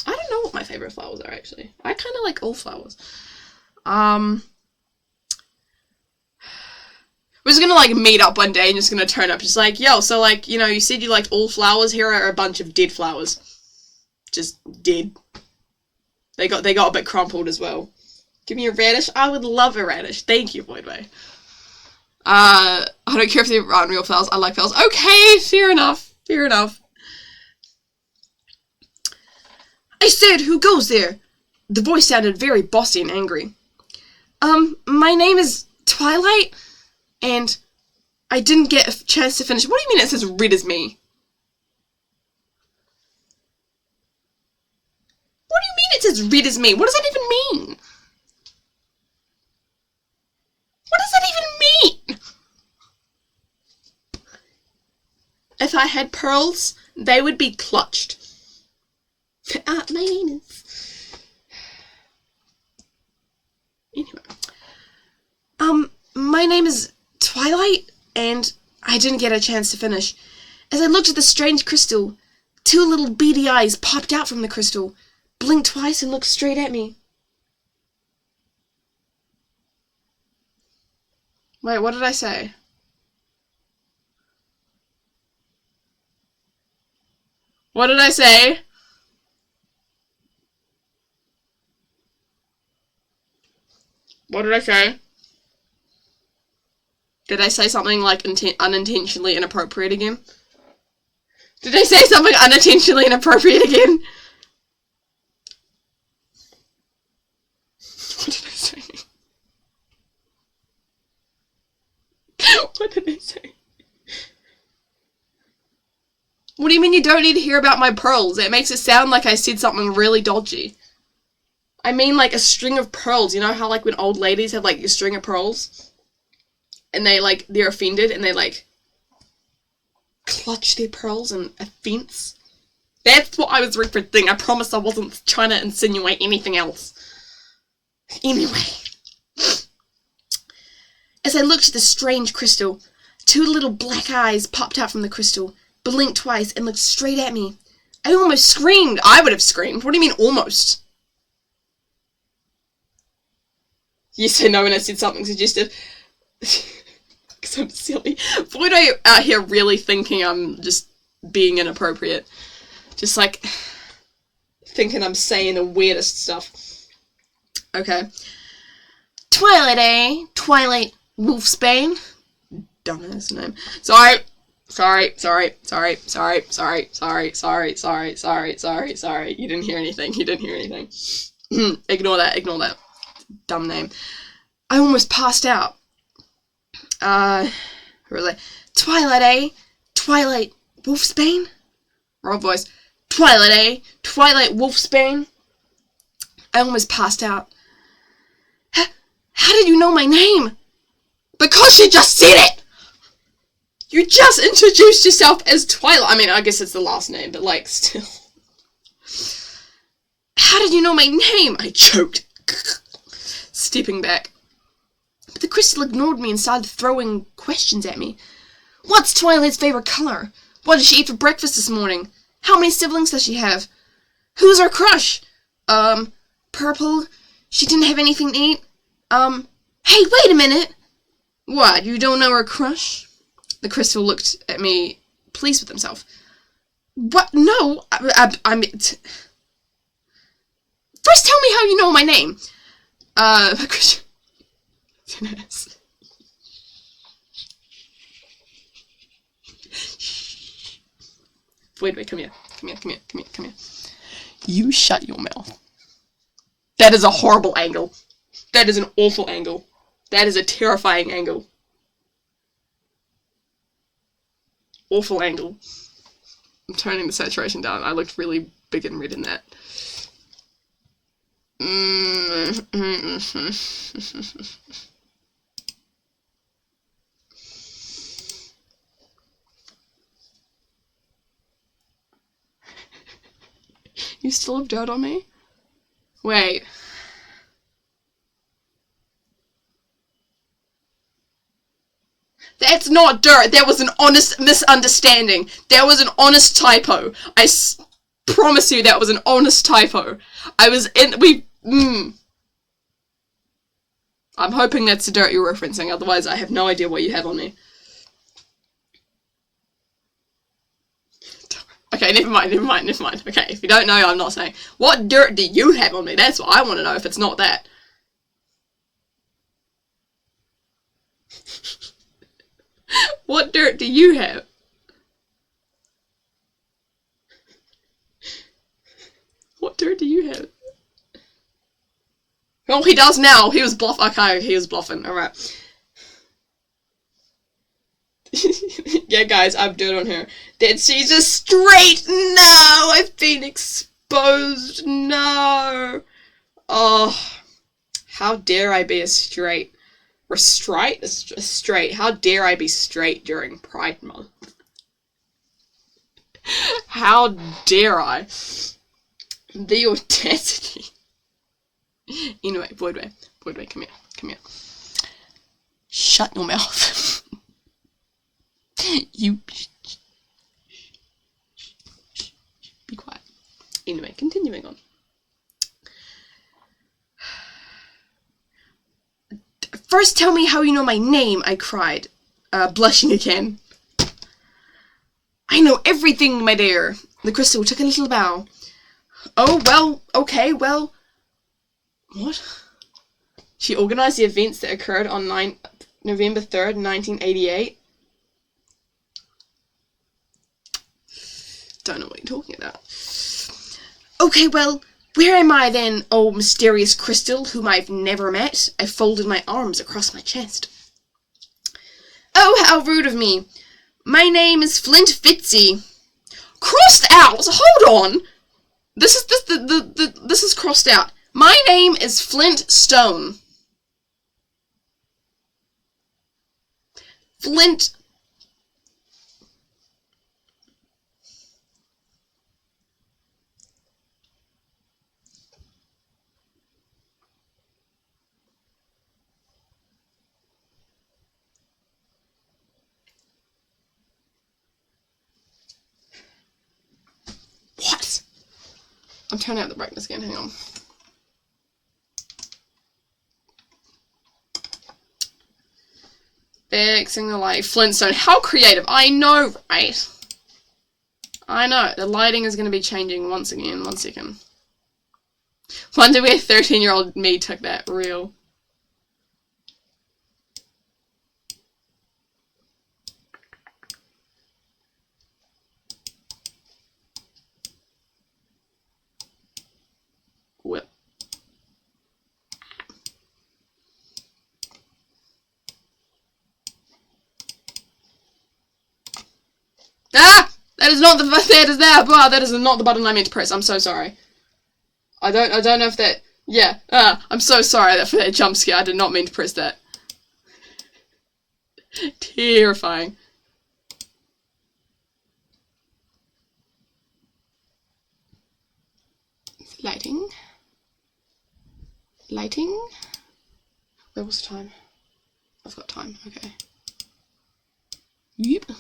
I don't know what my favorite flowers are, actually. I kind of like all flowers. We're just gonna, like, meet up one day and just gonna turn up. Just like, yo, so, like, you know, you said you liked all flowers. Here are a bunch of dead flowers. Just dead. They got a bit crumpled as well. Give me a radish. I would love a radish. Thank you, Voidway. I don't care if they aren't real flowers. I like flowers. Okay, fair enough. Fair enough. I said, who goes there? The voice sounded very bossy and angry. My name is Twilight, and I didn't get a chance to finish. What do you mean it's as red as me? What do you mean it's as red as me? What does that even mean? What does that even mean? If I had pearls, they would be clutched. My name is... Anyway. My name is Twilight, and I didn't get a chance to finish. As I looked at the strange crystal, two little beady eyes popped out from the crystal, blinked twice, and looked straight at me. Wait, what did I say? What did I say? What did I say? Did I say something, like, unintentionally inappropriate again? Did I say something unintentionally inappropriate again? What did I say? What did I say? What do you mean you don't need to hear about my pearls? It makes it sound like I said something really dodgy. I mean, like, a string of pearls. You know how, like, when old ladies have, like, a string of pearls? And they, like, they're offended and they, like, clutch their pearls in offense? That's what I was referencing. I promise I wasn't trying to insinuate anything else. Anyway. As I looked at the strange crystal, two little black eyes popped out from the crystal, blinked twice, and looked straight at me. I almost screamed. I would have screamed. What do you mean, almost? You said no when I said something suggestive. Because I'm silly. Void out here really thinking I'm just being inappropriate. Just, like, thinking I'm saying the weirdest stuff. Okay. Twilight, eh? Twilight Wolfsbane. Dumbass name. Sorry. You didn't hear anything. Ignore that. Dumb name. I almost passed out. Really. Twilight, eh? Twilight Wolfsbane? Wrong voice. Twilight, eh? Twilight Wolfsbane? I almost passed out. How did you know my name? Because she just said it! You just introduced yourself as Twilight. I mean, I guess it's the last name, but like, still. How did you know my name? I choked. Stepping back. But the crystal ignored me and started throwing questions at me. What's Twilight's favorite color? What did she eat for breakfast this morning? How many siblings does she have? Who's her crush? Purple. She didn't have anything to eat. Hey, wait a minute! What, you don't know her crush? The crystal looked at me, pleased with himself. What? No, I'm... First tell me how you know my name. Wait, come here. Come here. You shut your mouth. That is a horrible angle. That is an awful angle. That is a terrifying angle. Awful angle. I'm turning the saturation down. I looked really big and red in that. You still have dirt on me? Wait. That's not dirt. That was an honest misunderstanding. That was an honest typo. Promise you that was an honest typo. I'm hoping that's the dirt you're referencing, otherwise I have no idea what you have on me. Okay, never mind. Okay, if you don't know, I'm not saying. What dirt do you have on me? That's what I want to know, if it's not that. What dirt do you have? What dirt do you have? Oh, he does now. He was okay, he was bluffing. Alright. Yeah, guys, I've dirt on her. That she's a straight. No, I've been exposed. No. Oh, how dare I be a straight? Straight. How dare I be straight during Pride Month? How dare I? The audacity. Anyway, Voidway, come here. Shut your mouth. You... Be quiet. Anyway, continuing on. First tell me how you know my name, I cried, blushing again. I know everything, my dear. The crystal took a little bow. Oh, well, okay, well... What? She organised the events that occurred on November 3rd, 1988. Don't know what you're talking about. Okay, well... Where am I then, oh mysterious crystal whom I've never met? I folded my arms across my chest. Oh, how rude of me. My name is Flint Fitzy. Crossed out? Hold on. This is crossed out. My name is Flint Stone. Flint... What? I'm turning up the brightness again, hang on. Fixing the light. Flintstone. How creative. I know, right? I know. The lighting is going to be changing once again. 1 second. Wonder where 13-year-old me took that. Real. Whip. That is not the that is not the button I meant to press. I'm so sorry. I don't know if that. Yeah. I'm so sorry for that jump scare. I did not mean to press that. Terrifying. Lighting. Where was the time? I've got time. Okay. Yep.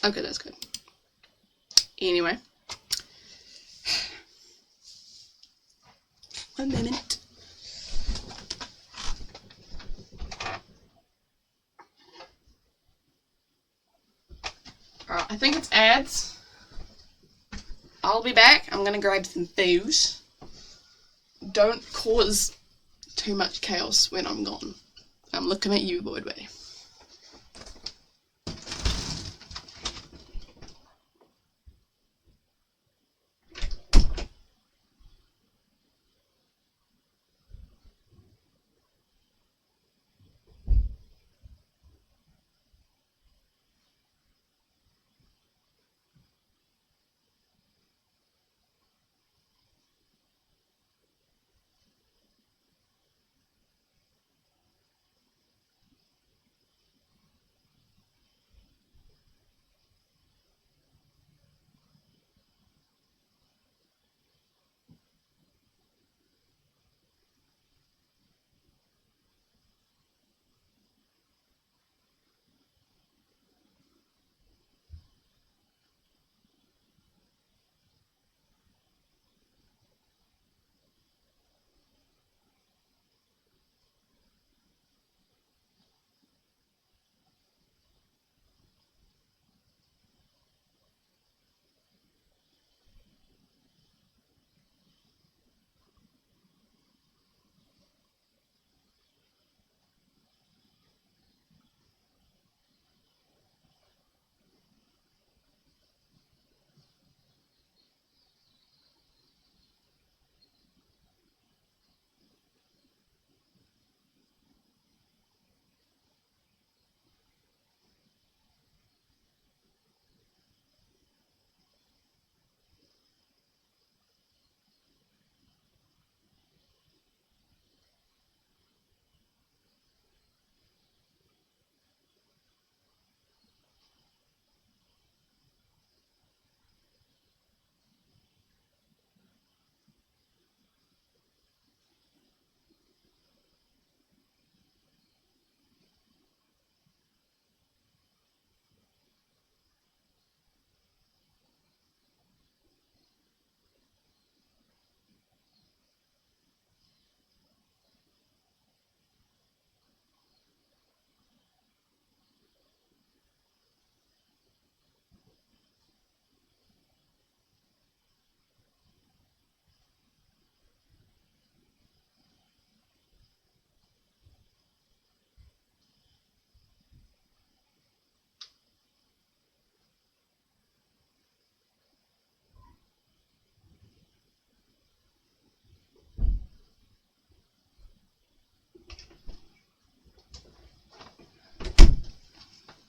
Okay, that's good. Anyway. 1 minute. Alright, I think it's ads. I'll be back. I'm gonna grab some food. Don't cause too much chaos when I'm gone. I'm looking at you, Boydway.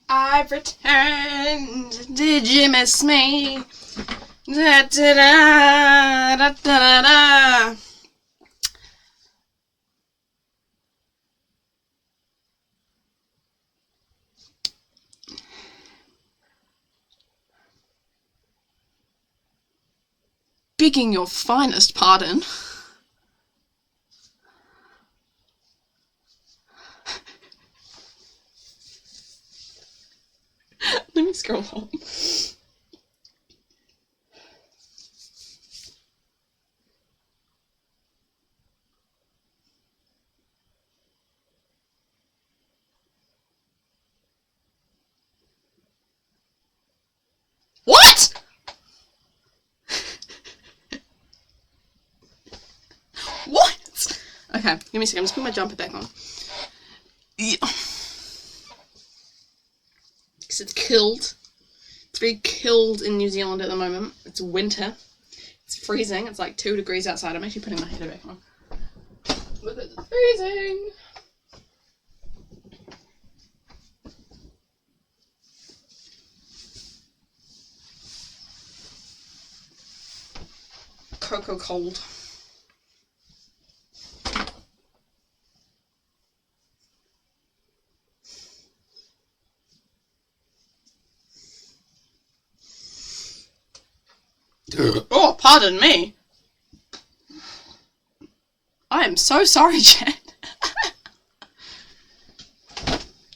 I've returned. Did you miss me? Da da da da da da. Begging your finest pardon. Let me scroll up. What? What? Okay, give me a second. I'm just putting my jumper back on. Yeah. Because it's cold. It's very cold in New Zealand at the moment. It's winter. It's freezing. It's like 2 degrees outside. I'm actually putting my heater back on. But it's freezing. cocoa cold. Oh, pardon me. I am so sorry, chat.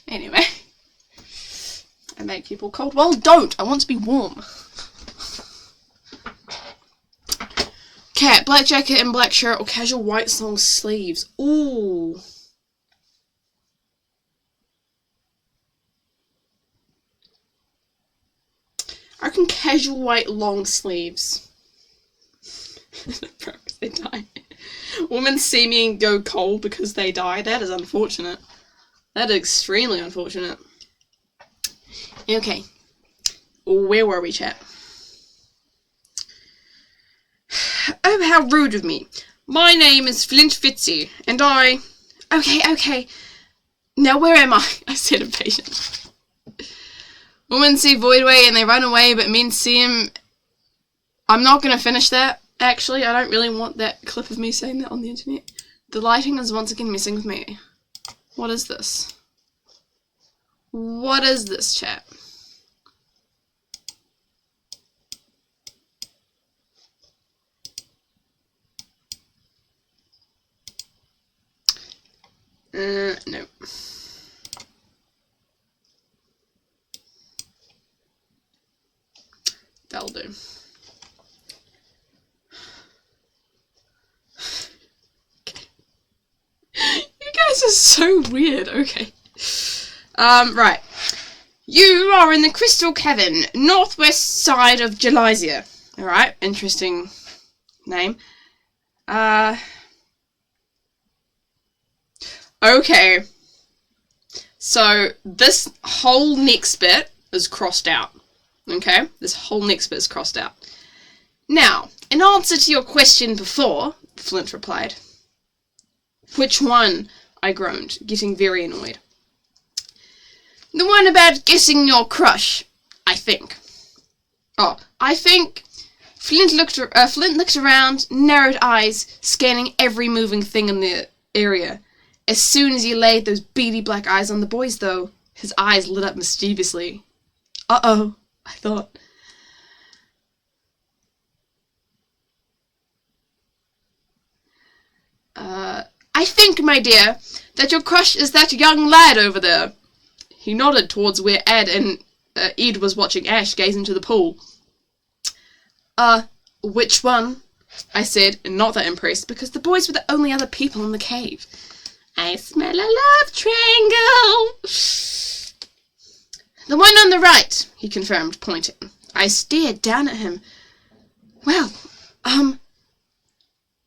Anyway. I make people cold. Well, don't. I want to be warm. Cat, black jacket and black shirt or casual white long sleeves. Ooh. I reckon casual white long sleeves. They die. Women see me and go cold because they die. That is unfortunate. That is extremely unfortunate. Okay. Where were we, chat? Oh, how rude of me. My name is Flint Fitzy, and I... Okay. Now where am I? I said impatient. Women see Voidway and they run away, but men see him... I'm not going to finish that, actually. I don't really want that clip of me saying that on the internet. The lighting is once again messing with me. What is this? What is this, chat? No. That'll do. You guys are so weird. Okay. Right. You are in the Crystal Cavern, northwest side of Jalizia. Alright, interesting name. Okay. So, this whole next bit is crossed out. Okay? This whole next bit is crossed out. Now, in answer to your question before, Flint replied. Which one? I groaned, getting very annoyed. The one about guessing your crush, I think. Oh, I think... Flint looked around, narrowed eyes, scanning every moving thing in the area. As soon as he laid those beady black eyes on the boys, though, his eyes lit up mischievously. Uh-oh, I thought. I think, my dear, that your crush is that young lad over there. He nodded towards where Ed was watching Ash gaze into the pool. Which one? I said, not that impressed, because the boys were the only other people in the cave. I smell a love triangle. The one on the right, he confirmed, pointing. I stared down at him. Well,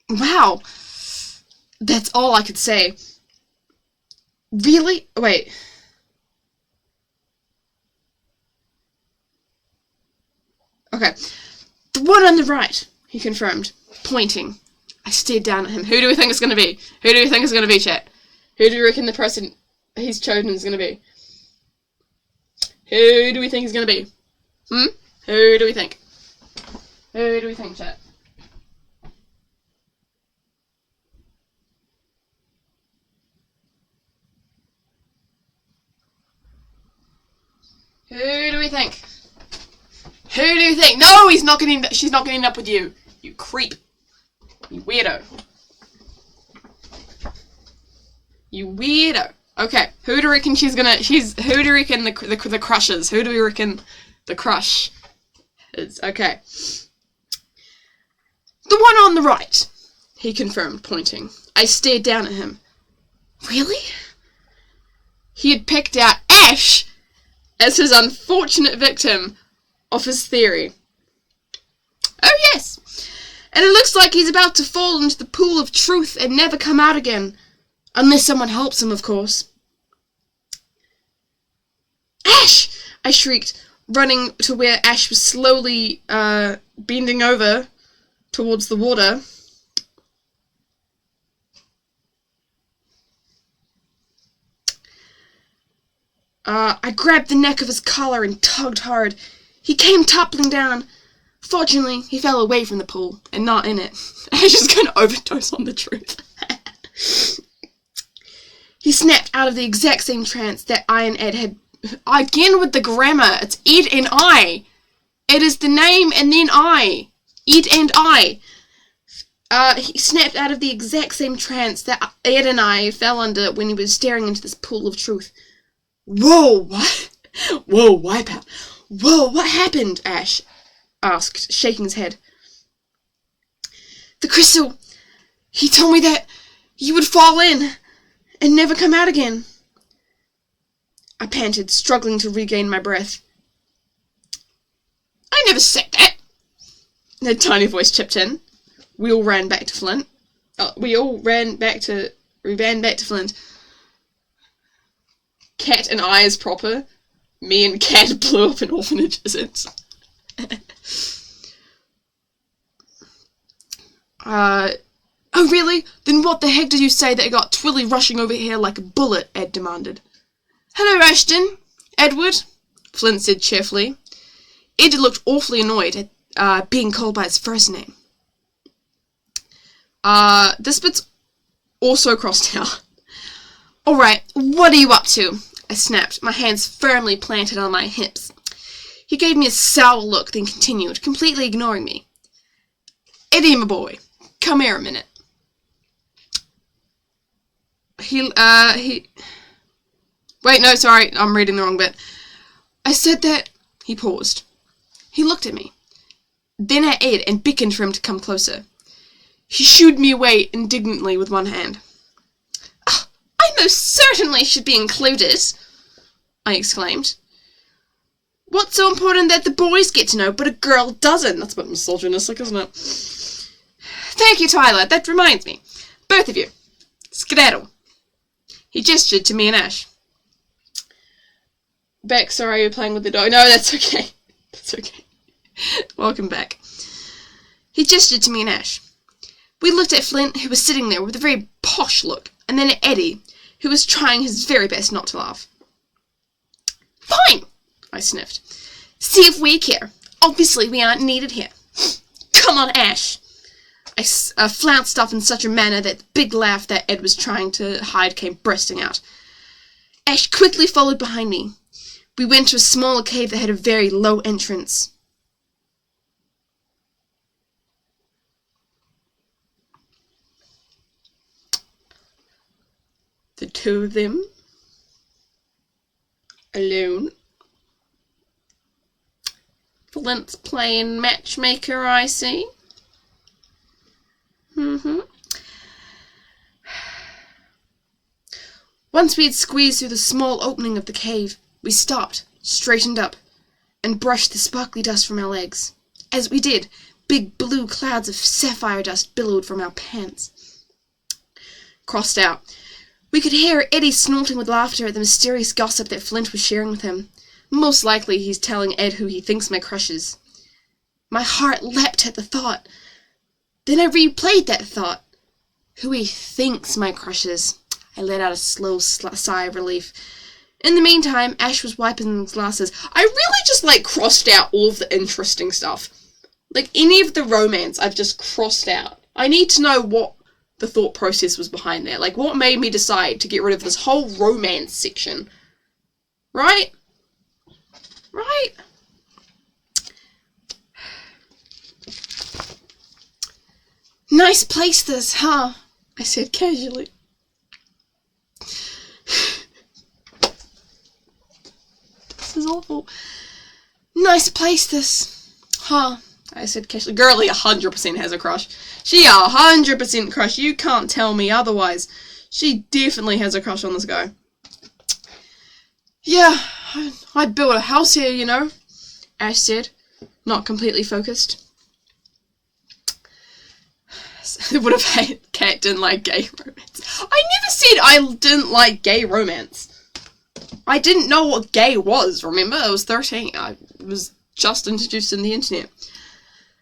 wow. That's all I could say. Really? Wait. Okay. The one on the right, he confirmed, pointing. I stared down at him. Who do we think it's going to be? Who do we think it's going to be, chat? Who do you reckon the person he's chosen is going to be? Who do we think is going to be? Who do we think? Who do we think, chat? Who do we think? Who do you think? No, she's not getting up with you. You creep. You weirdo. You weirdo. Okay, who do you reckon who do you reckon the crush is? Who do we reckon the crush is? Okay. The one on the right, he confirmed, pointing. I stared down at him. Really? He had picked out Ash as his unfortunate victim of his theory. Oh yes, and it looks like he's about to fall into the pool of truth and never come out again. Unless someone helps him, of course. Ash! I shrieked, running to where Ash was slowly bending over towards the water. I grabbed the neck of his collar and tugged hard. He came toppling down. Fortunately, he fell away from the pool, and not in it. Ash is going to overdose on the truth. He snapped out of the exact same trance that I and Ed had... Again with the grammar. It's Ed and I. It is the name and then I. Ed and I. He snapped out of the exact same trance that Ed and I fell under when he was staring into this pool of truth. Whoa, what? Whoa, Wipeout. Whoa, what happened? Ash asked, shaking his head. The crystal. He told me that you would fall in and never come out again. I panted, struggling to regain my breath. I never said that. A tiny voice chipped in. We all ran back to Flint. We ran back to Flint. Cat and I as proper. Me and Cat blew up an orphanage visits. Oh really? Then what the heck did you say that got Twilly rushing over here like a bullet? Ed demanded. Hello, Ashton. Edward, Flint said cheerfully. Ed looked awfully annoyed at being called by his first name. This bit's also crossed out. Alright, what are you up to? I snapped, my hands firmly planted on my hips. He gave me a sour look, then continued, completely ignoring me. Eddie, my boy, come here a minute. Wait, no, sorry, I'm reading the wrong bit. I said that... He paused. He looked at me, then at Ed and beckoned for him to come closer. He shooed me away indignantly with one hand. Oh, I most certainly should be included, I exclaimed. What's so important that the boys get to know, but a girl doesn't? That's a bit misogynistic, isn't it? Thank you, Tyler. That reminds me. Both of you. Skedaddle. He gestured to me and Ash. Beck, sorry, you're playing with the dog. No, that's okay. That's okay. Welcome back. He gestured to me and Ash. We looked at Flint, who was sitting there with a very posh look, and then at Eddie, who was trying his very best not to laugh. Fine, I sniffed. See if we care. Obviously, we aren't needed here. Come on, Ash. I flounced off in such a manner that the big laugh that Ed was trying to hide came bursting out. Ash quickly followed behind me. We went to a smaller cave that had a very low entrance. The two of them, alone. Flint's playing matchmaker, I see. Once we had squeezed through the small opening of the cave, we stopped, straightened up, and brushed the sparkly dust from our legs. As we did, big blue clouds of sapphire dust billowed from our pants. Crossed out. We could hear Eddie snorting with laughter at the mysterious gossip that Flint was sharing with him. Most likely he's telling Ed who he thinks my crush is. My heart leapt at the thought. Then I replayed that thought. Who he thinks my crush is. I let out a slow sigh of relief. In the meantime, Ash was wiping his glasses. I really just, crossed out all of the interesting stuff. Any of the romance I've just crossed out. I need to know what the thought process was behind there. What made me decide to get rid of this whole romance section? Right? Right? Nice place this, huh? I said casually. This is awful. Nice place this, huh? I said casually. Girlie 100% has a crush. She 100% crush. You can't tell me otherwise. She definitely has a crush on this guy. Yeah, I'd build a house here, you know, Ash said, not completely focused. What if Kat didn't like gay romance? I never said I didn't like gay romance. I didn't know what gay was, remember? I was 13. I was just introduced in the internet.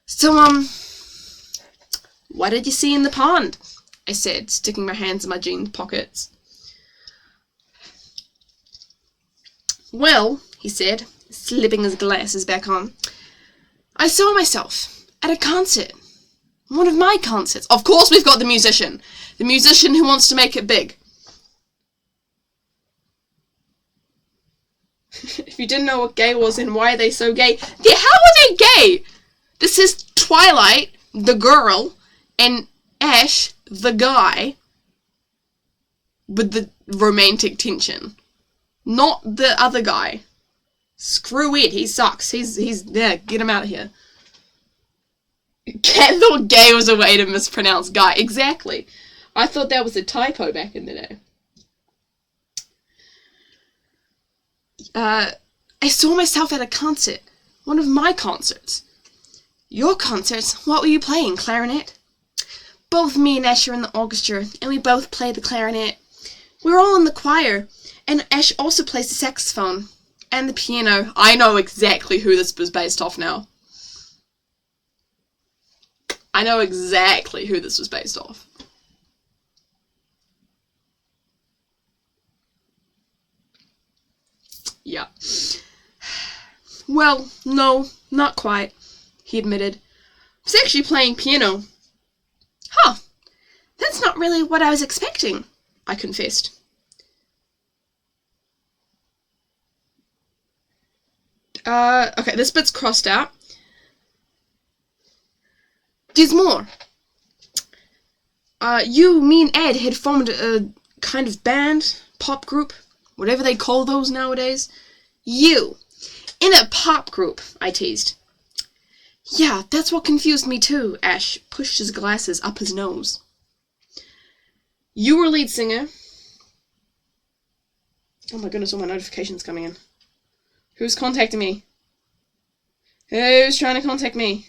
So, what did you see in the pond? I said, sticking my hands in my jeans pockets. Well, he said, slipping his glasses back on, I saw myself at a concert. One of my concerts. Of course we've got the musician. The musician who wants to make it big. If you didn't know what gay was and why are they so gay. Yeah, how are they gay? This is Twilight, the girl, and Ash, the guy, with the romantic tension. Not the other guy. Screw it, he sucks. He's there, get him out of here. Cat thought gay was a way to mispronounce guy. Exactly. I thought that was a typo back in the day. I saw myself at a concert. One of my concerts. Your concerts? What were you playing? Clarinet? Both me and Ash are in the orchestra, and we both play the clarinet. We're all in the choir, and Ash also plays the saxophone. And the piano. I know exactly who this was based off now. I know exactly who this was based off. Yeah. Well, no, not quite, he admitted. I was actually playing piano. Huh. That's not really what I was expecting, I confessed. Okay, this bit's crossed out. There's more. You, me and Ed had formed a kind of band, pop group, whatever they call those nowadays. You, in a pop group, I teased. Yeah, that's what confused me too, Ash pushed his glasses up his nose. You were lead singer. Oh my goodness, all my notifications coming in. Who's contacting me? Who's trying to contact me?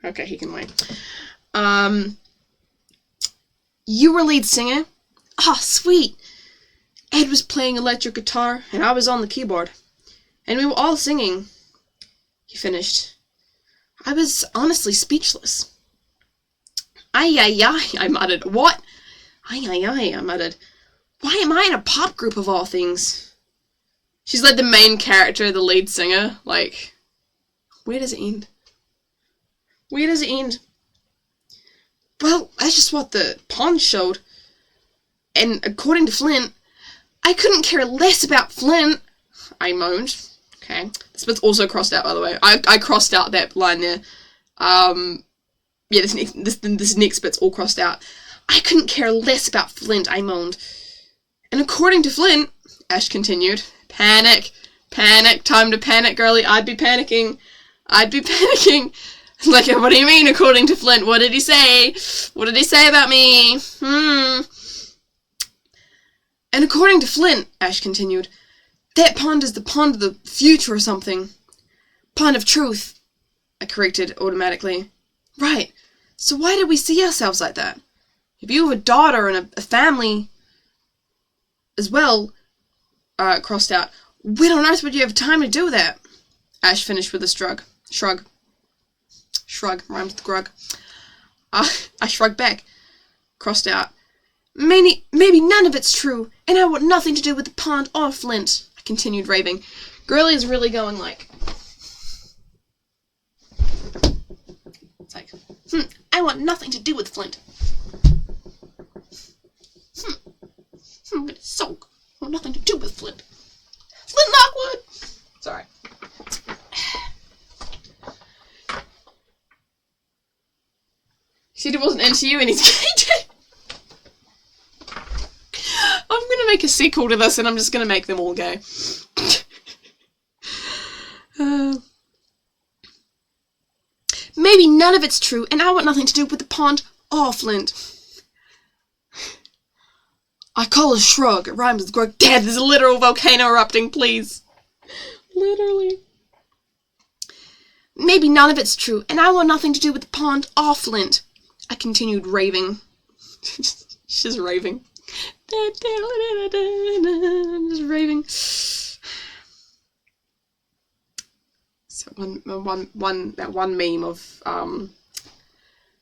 Okay, he can wait. You were lead singer? Ah, sweet. Ed was playing electric guitar, and I was on the keyboard. And we were all singing. He finished. I was honestly speechless. Ay, ay, ay, I muttered. What? Ay, ay, ay, I muttered. Why am I in a pop group of all things? She's like the main character, the lead singer. Like, where does it end? Where does it end? Well, that's just what the pond showed. And according to Flint, I couldn't care less about Flint, I moaned. Okay. This bit's also crossed out, by the way. I crossed out that line there. Yeah, this next bit's all crossed out. I couldn't care less about Flint, I moaned. And according to Flint, Ash continued, panic, panic, time to panic, girlie, I'd be panicking. Like, what do you mean, according to Flint? What did he say? What did he say about me? And according to Flint, Ash continued, that pond is the pond of the future or something. Pond of truth, I corrected automatically. Right, so why did we see ourselves like that? If you have a daughter and a family as well, crossed out, when on earth would you have time to do that? Ash finished with a shrug. Shrug, rhymes with grug. I shrugged back, crossed out. Maybe none of it's true, and I want nothing to do with the pond or Flint, I continued raving. Girlie is really going like... It's like, I want nothing to do with Flint. I'm gonna soak. I want nothing to do with Flint. Flint Lockwood! Sorry. He said he wasn't into you and he's gay. I'm gonna make a sequel to this and I'm just gonna make them all gay. Maybe none of it's true and I want nothing to do with the pond or Flint. I call a shrug. It rhymes with grog. Dad, there's a literal volcano erupting, please. Literally. Maybe none of it's true, and I want nothing to do with the pond or Flint. I continued raving. She's raving. Just raving. So that one meme of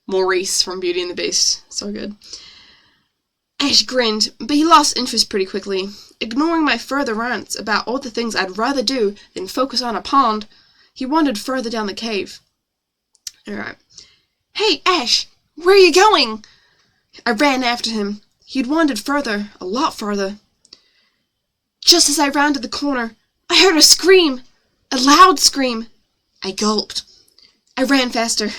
Maurice from Beauty and the Beast. So good. Ash grinned, but he lost interest pretty quickly. Ignoring my further rants about all the things I'd rather do than focus on a pond, He wandered further down the cave. Alright. Hey, Ash! Where are you going? I ran after him. He'd wandered further, a lot further. Just as I rounded the corner, I heard a scream! A loud scream! I gulped. I ran faster.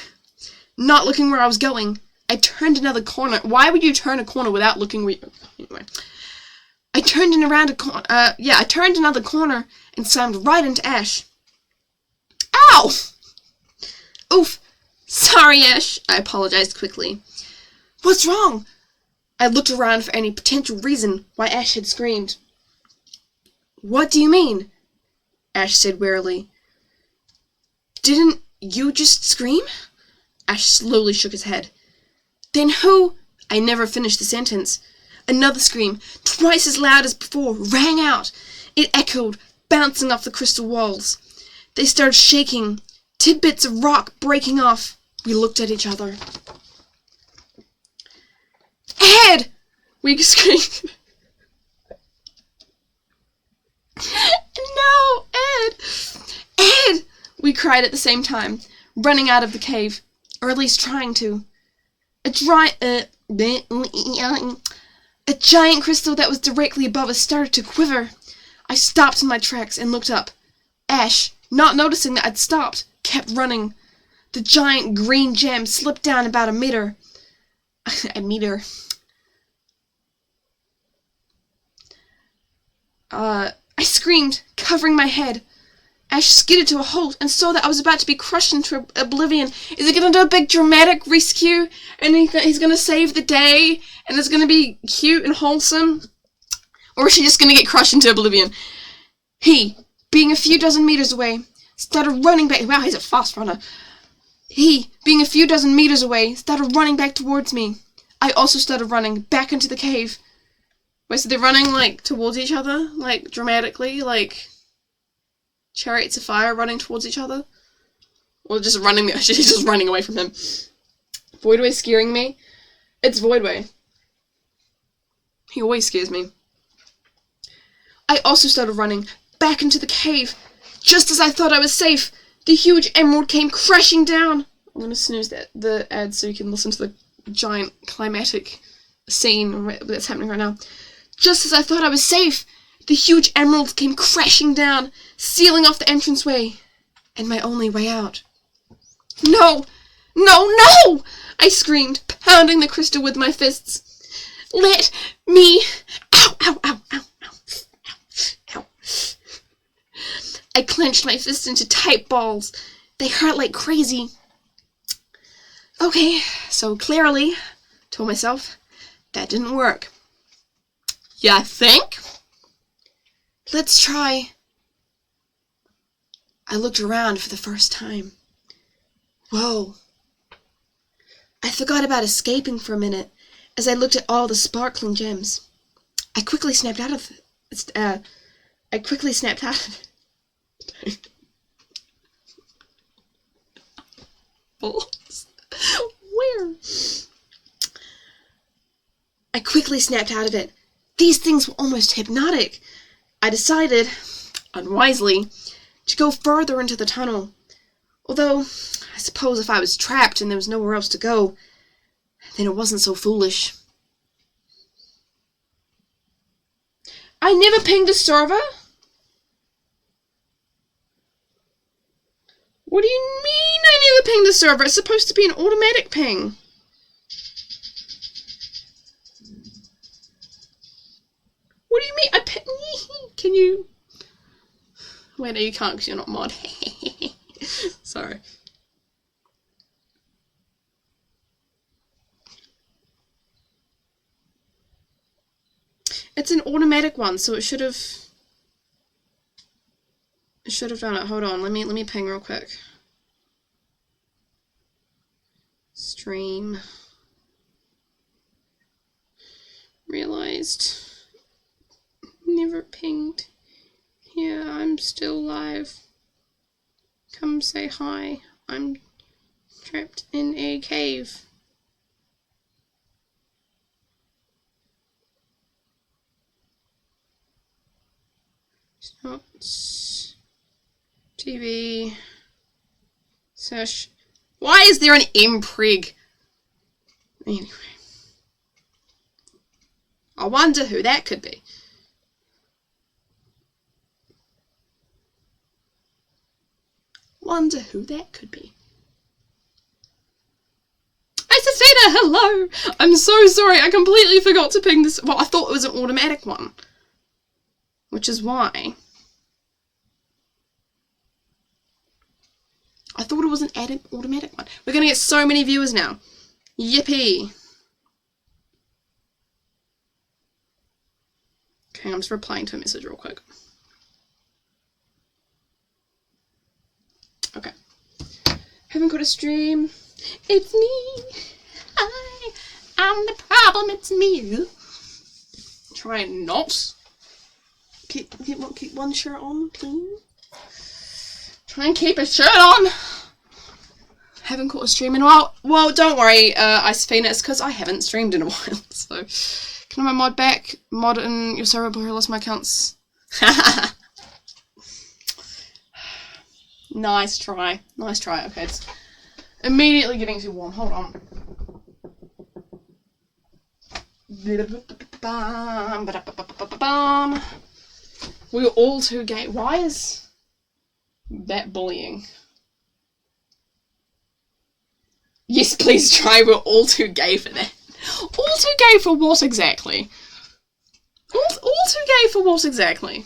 Not looking where I was going, I turned another corner. Why would you turn a corner without looking where you... Anyway. I turned I turned another corner and slammed right into Ash. Ow! Oof. Sorry, Ash. I apologized quickly. What's wrong? I looked around for any potential reason why Ash had screamed. What do you mean? Ash said wearily. Didn't you just scream? Ash slowly shook his head. Then who? I never finished the sentence. Another scream, twice as loud as before, rang out. It echoed, bouncing off the crystal walls. They started shaking, tidbits of rock breaking off. We looked at each other. Ed! We screamed. No, Ed! Ed! We cried at the same time, running out of the cave, or at least trying to. A giant crystal that was directly above us started to quiver. I stopped in my tracks and looked up. Ash, not noticing that I'd stopped, kept running. The giant green gem slipped down about a meter. A meter. I screamed, covering my head. Ash skidded to a halt and saw that I was about to be crushed into oblivion. Is he going to do a big dramatic rescue and he's going to save the day and it's going to be cute and wholesome? Or is she just going to get crushed into oblivion? He, being a few dozen meters away, started running back. Wow, he's a fast runner. He, being a few dozen meters away, started running back towards me. I also started running back into the cave. Wait, so they're running, like, towards each other? Like, dramatically? Like... Chariots of fire running towards each other? Or just running, she's just running away from him. Voidway scaring me? It's Voidway. He always scares me. I also started running back into the cave. Just as I thought I was safe, the huge emerald came crashing down. I'm gonna snooze the ad so you can listen to the giant climatic scene that's happening right now. Just as I thought I was safe, the huge emerald came crashing down, sealing off the entranceway, and my only way out. No! No, no! I screamed, pounding the crystal with my fists. Let me... Ow, ow, ow, ow, ow, ow, ow. I clenched my fists into tight balls. They hurt like crazy. Okay, so clearly, told myself, that didn't work. Yeah, I think? Let's try. I looked around for the first time. Whoa. I forgot about escaping for a minute as I looked at all the sparkling gems. I quickly snapped out of it. Where? I quickly snapped out of it. These things were almost hypnotic. I decided, unwisely, to go further into the tunnel. Although, I suppose if I was trapped and there was nowhere else to go, then it wasn't so foolish. I never pinged a server? What do you mean I never pinged the server? It's supposed to be an automatic ping. What do you mean? Can you... Wait, no, you can't because you're not mod. Sorry. It's an automatic one, so it should have done it. Hold on, let me ping real quick. Stream. Realized. Never pinged. Yeah, I'm still live. Come say hi. I'm trapped in a cave. It's not TV. Search. Why is there an mpreg? Anyway. I wonder who that could be. Wonder who that could be. Isafina, hello! I'm so sorry, I completely forgot to ping this. Well, I thought it was an automatic one. Which is why. I thought it was an automatic one. We're gonna get so many viewers now. Yippee! Okay, I'm just replying to a message real quick. Okay. Haven't got a stream. It's me. I'm the problem. It's me. Try and not keep one shirt on, please. Try and keep a shirt on. Haven't caught a stream in a while. Well, don't worry, Isafina. It's because I haven't streamed in a while. So, can I mod back? Mod in your server before I lost my accounts. Nice try. Nice try. Okay, it's immediately getting too warm. Hold on. We were all too gay. Why is that bullying? Yes, please try. We're all too gay for that. All too gay for what exactly? All too gay for what exactly?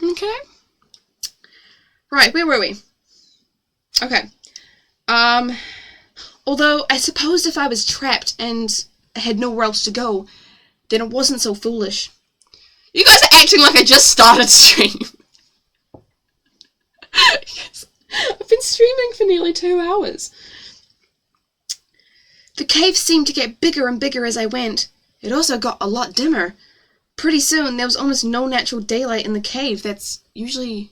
Okay. Right, where were we? Okay. Although, I suppose if I was trapped and had nowhere else to go, then it wasn't so foolish. You guys are acting like I just started stream. Yes. I've been streaming for nearly 2 hours. The cave seemed to get bigger and bigger as I went. It also got a lot dimmer. Pretty soon, there was almost no natural daylight in the cave. That's usually...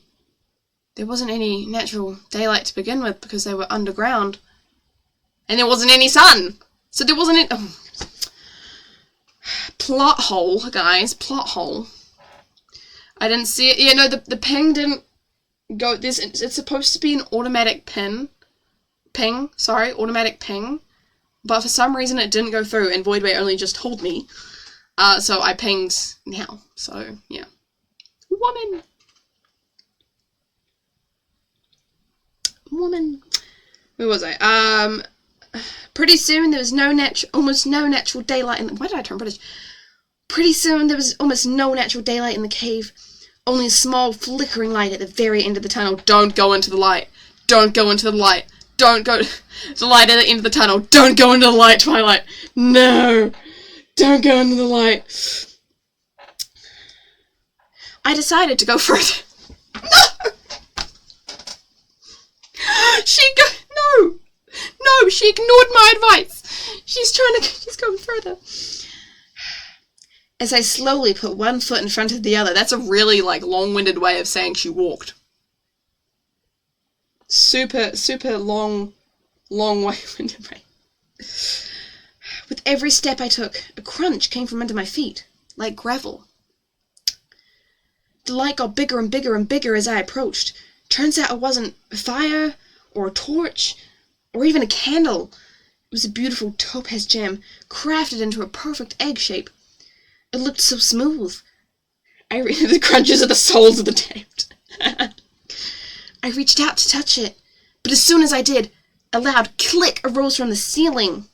There wasn't any natural daylight to begin with because they were underground. And there wasn't any sun. So there wasn't any... Oh. Plot hole, guys. Plot hole. I didn't see it. Yeah, no, the ping didn't go... It's supposed to be an automatic ping. Automatic ping. But for some reason it didn't go through and Voidway only just told me. So I pinged now. So, yeah. Woman. Where was I? Pretty soon there was almost no natural daylight in the... Why did I turn British? Pretty soon there was almost no natural daylight in the cave. Only a small flickering light at the very end of the tunnel. Don't go into the light. Don't go into the light. Don't go... The light at the end of the tunnel. Don't go into the light, Twilight. No. Don't go into the light. I decided to go further. No! No, she ignored my advice. She's going further. As I slowly put one foot in front of the other. That's a really, long-winded way of saying she walked. Super long way-winded way. With every step I took, a crunch came from under my feet, like gravel. The light got bigger and bigger and bigger as I approached. Turns out it wasn't a fire, or a torch, or even a candle. It was a beautiful topaz gem, crafted into a perfect egg shape. It looked so smooth. The crunches are the soles of the damned. I reached out to touch it, but as soon as I did, a loud click arose from the ceiling.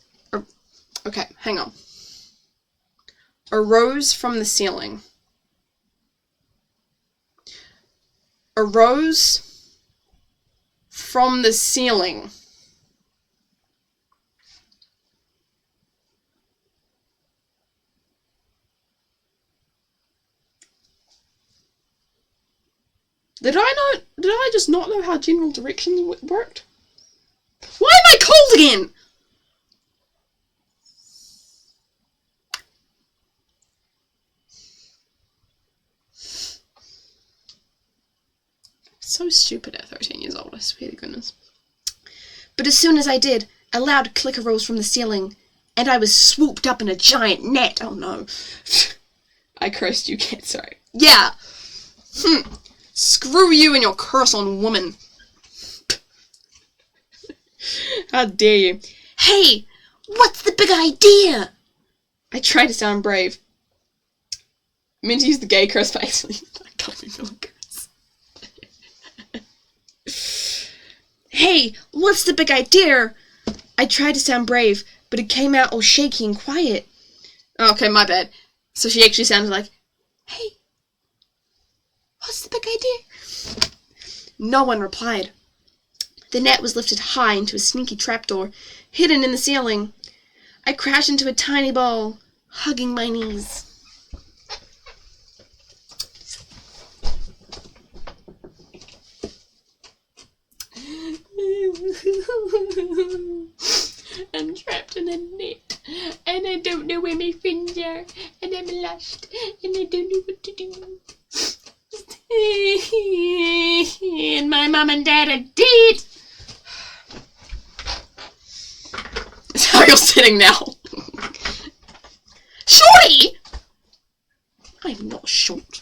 Okay, hang on. Arose from the ceiling. Arose from the ceiling. Did I just not know how general directions worked? Why am I cold again? So stupid at 13 years old, I swear to goodness. But as soon as I did, a loud click arose from the ceiling, and I was swooped up in a giant net. Oh no. I cursed you, kid, sorry. Yeah. Screw you and your curse on woman. How dare you? Hey, what's the big idea? I try to sound brave. I meant to use the gay curse, but actually, I can't even curse. Hey, what's the big idea? I tried to sound brave, but it came out all shaky and quiet. Okay, my bad. So she actually sounded like, hey, what's the big idea? No one replied. The net was lifted high into a sneaky trapdoor, hidden in the ceiling. I crashed into a tiny ball, hugging my knees. I'm trapped in a net, and I don't know where my friends are, and I'm lost, and I don't know what to do. And my mom and dad are dead. That's how you're sitting now. Shorty! I'm not short.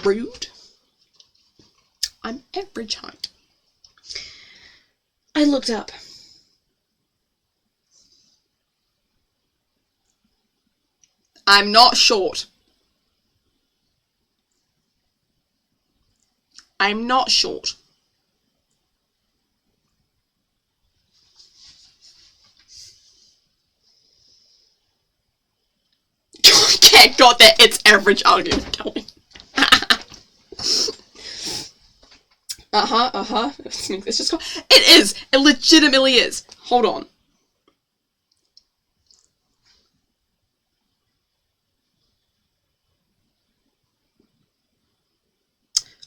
Rude. I'm average height. I looked up. I'm not short. I'm not short. Cat got that. It's average argument. It's just it is. It legitimately is. Hold on.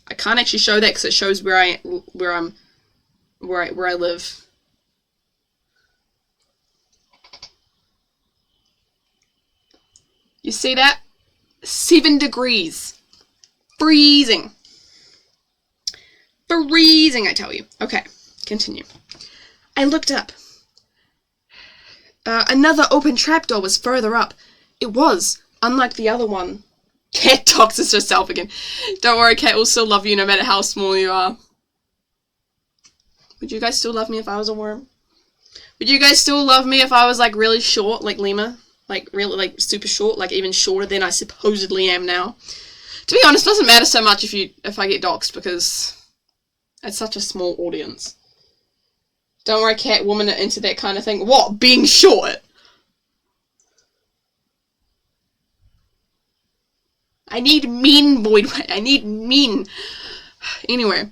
I can't actually show that because it shows where I live. You see that? 7 degrees. Freezing. Freezing, I tell you. Okay, continue. I looked up. Another open trapdoor was further up. It was, unlike the other one. Cat doxes herself again. Don't worry, Cat will still love you no matter how small you are. Would you guys still love me if I was a worm? Would you guys still love me if I was, like, really short, like Lima? Like, really, like, super short, like, even shorter than I supposedly am now? To be honest, it doesn't matter so much if I get doxed, because it's such a small audience. Don't worry, Catwoman are into that kind of thing. What? Being short? I need mean, Boyd. I need mean. Anyway.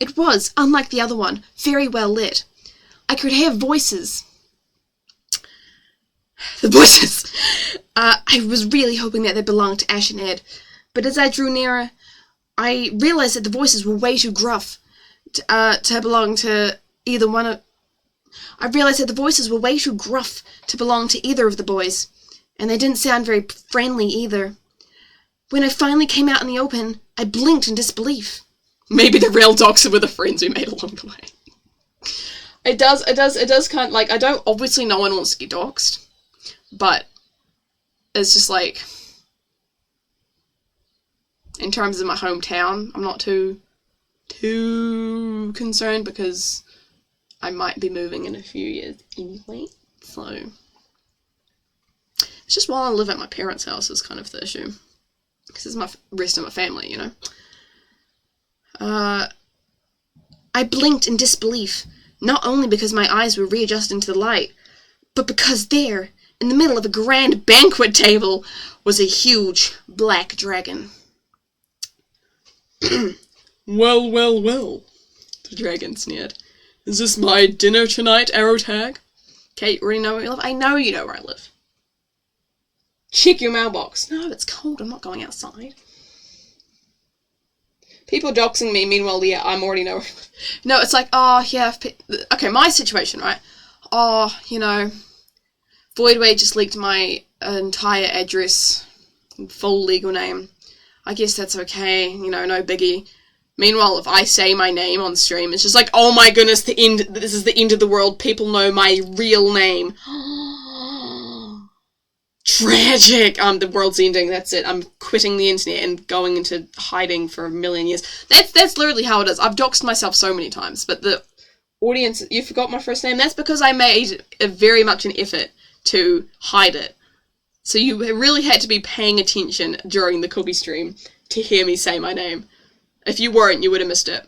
It was, unlike the other one, very well lit. I could hear voices. The voices! I was really hoping that they belonged to Ash and Ed, but as I drew nearer, I realized that the voices were way too gruff to belong to either one of... I realized that the voices were way too gruff to belong to either of the boys, and they didn't sound very friendly either. When I finally came out in the open, I blinked in disbelief. Maybe the real doxer were the friends we made along the way. It does kind of, like, I don't, obviously no one wants to get doxed, but it's just like, in terms of my hometown, I'm not too concerned because I might be moving in a few years anyway, so it's just while I live at my parents' house is kind of the issue, because it's my rest of my family, you know. I blinked in disbelief, not only because my eyes were readjusting to the light, but because there, in the middle of a grand banquet table, was a huge black dragon. Well, the dragon sneered. Is this my dinner tonight, Arrowtag? Kate, you already know where you live? I know you know where I live. Check your mailbox. No, it's cold, I'm not going outside. People doxing me, meanwhile, yeah, I'm already know. No, it's like, oh, yeah, okay, my situation, right? Oh, you know, Voidway just leaked my entire address, full legal name. I guess that's okay, you know, no biggie. Meanwhile, if I say my name on stream, it's just like, oh my goodness, this is the end of the world, people know my real name. tragic. The world's ending. That's it. I'm quitting the internet and going into hiding for a million years. That's literally how it is. I've doxed myself so many times, but the audience, you forgot my first name. That's because I made very much an effort to hide it. So you really had to be paying attention during the cookie stream to hear me say my name. If you weren't, you would have missed it.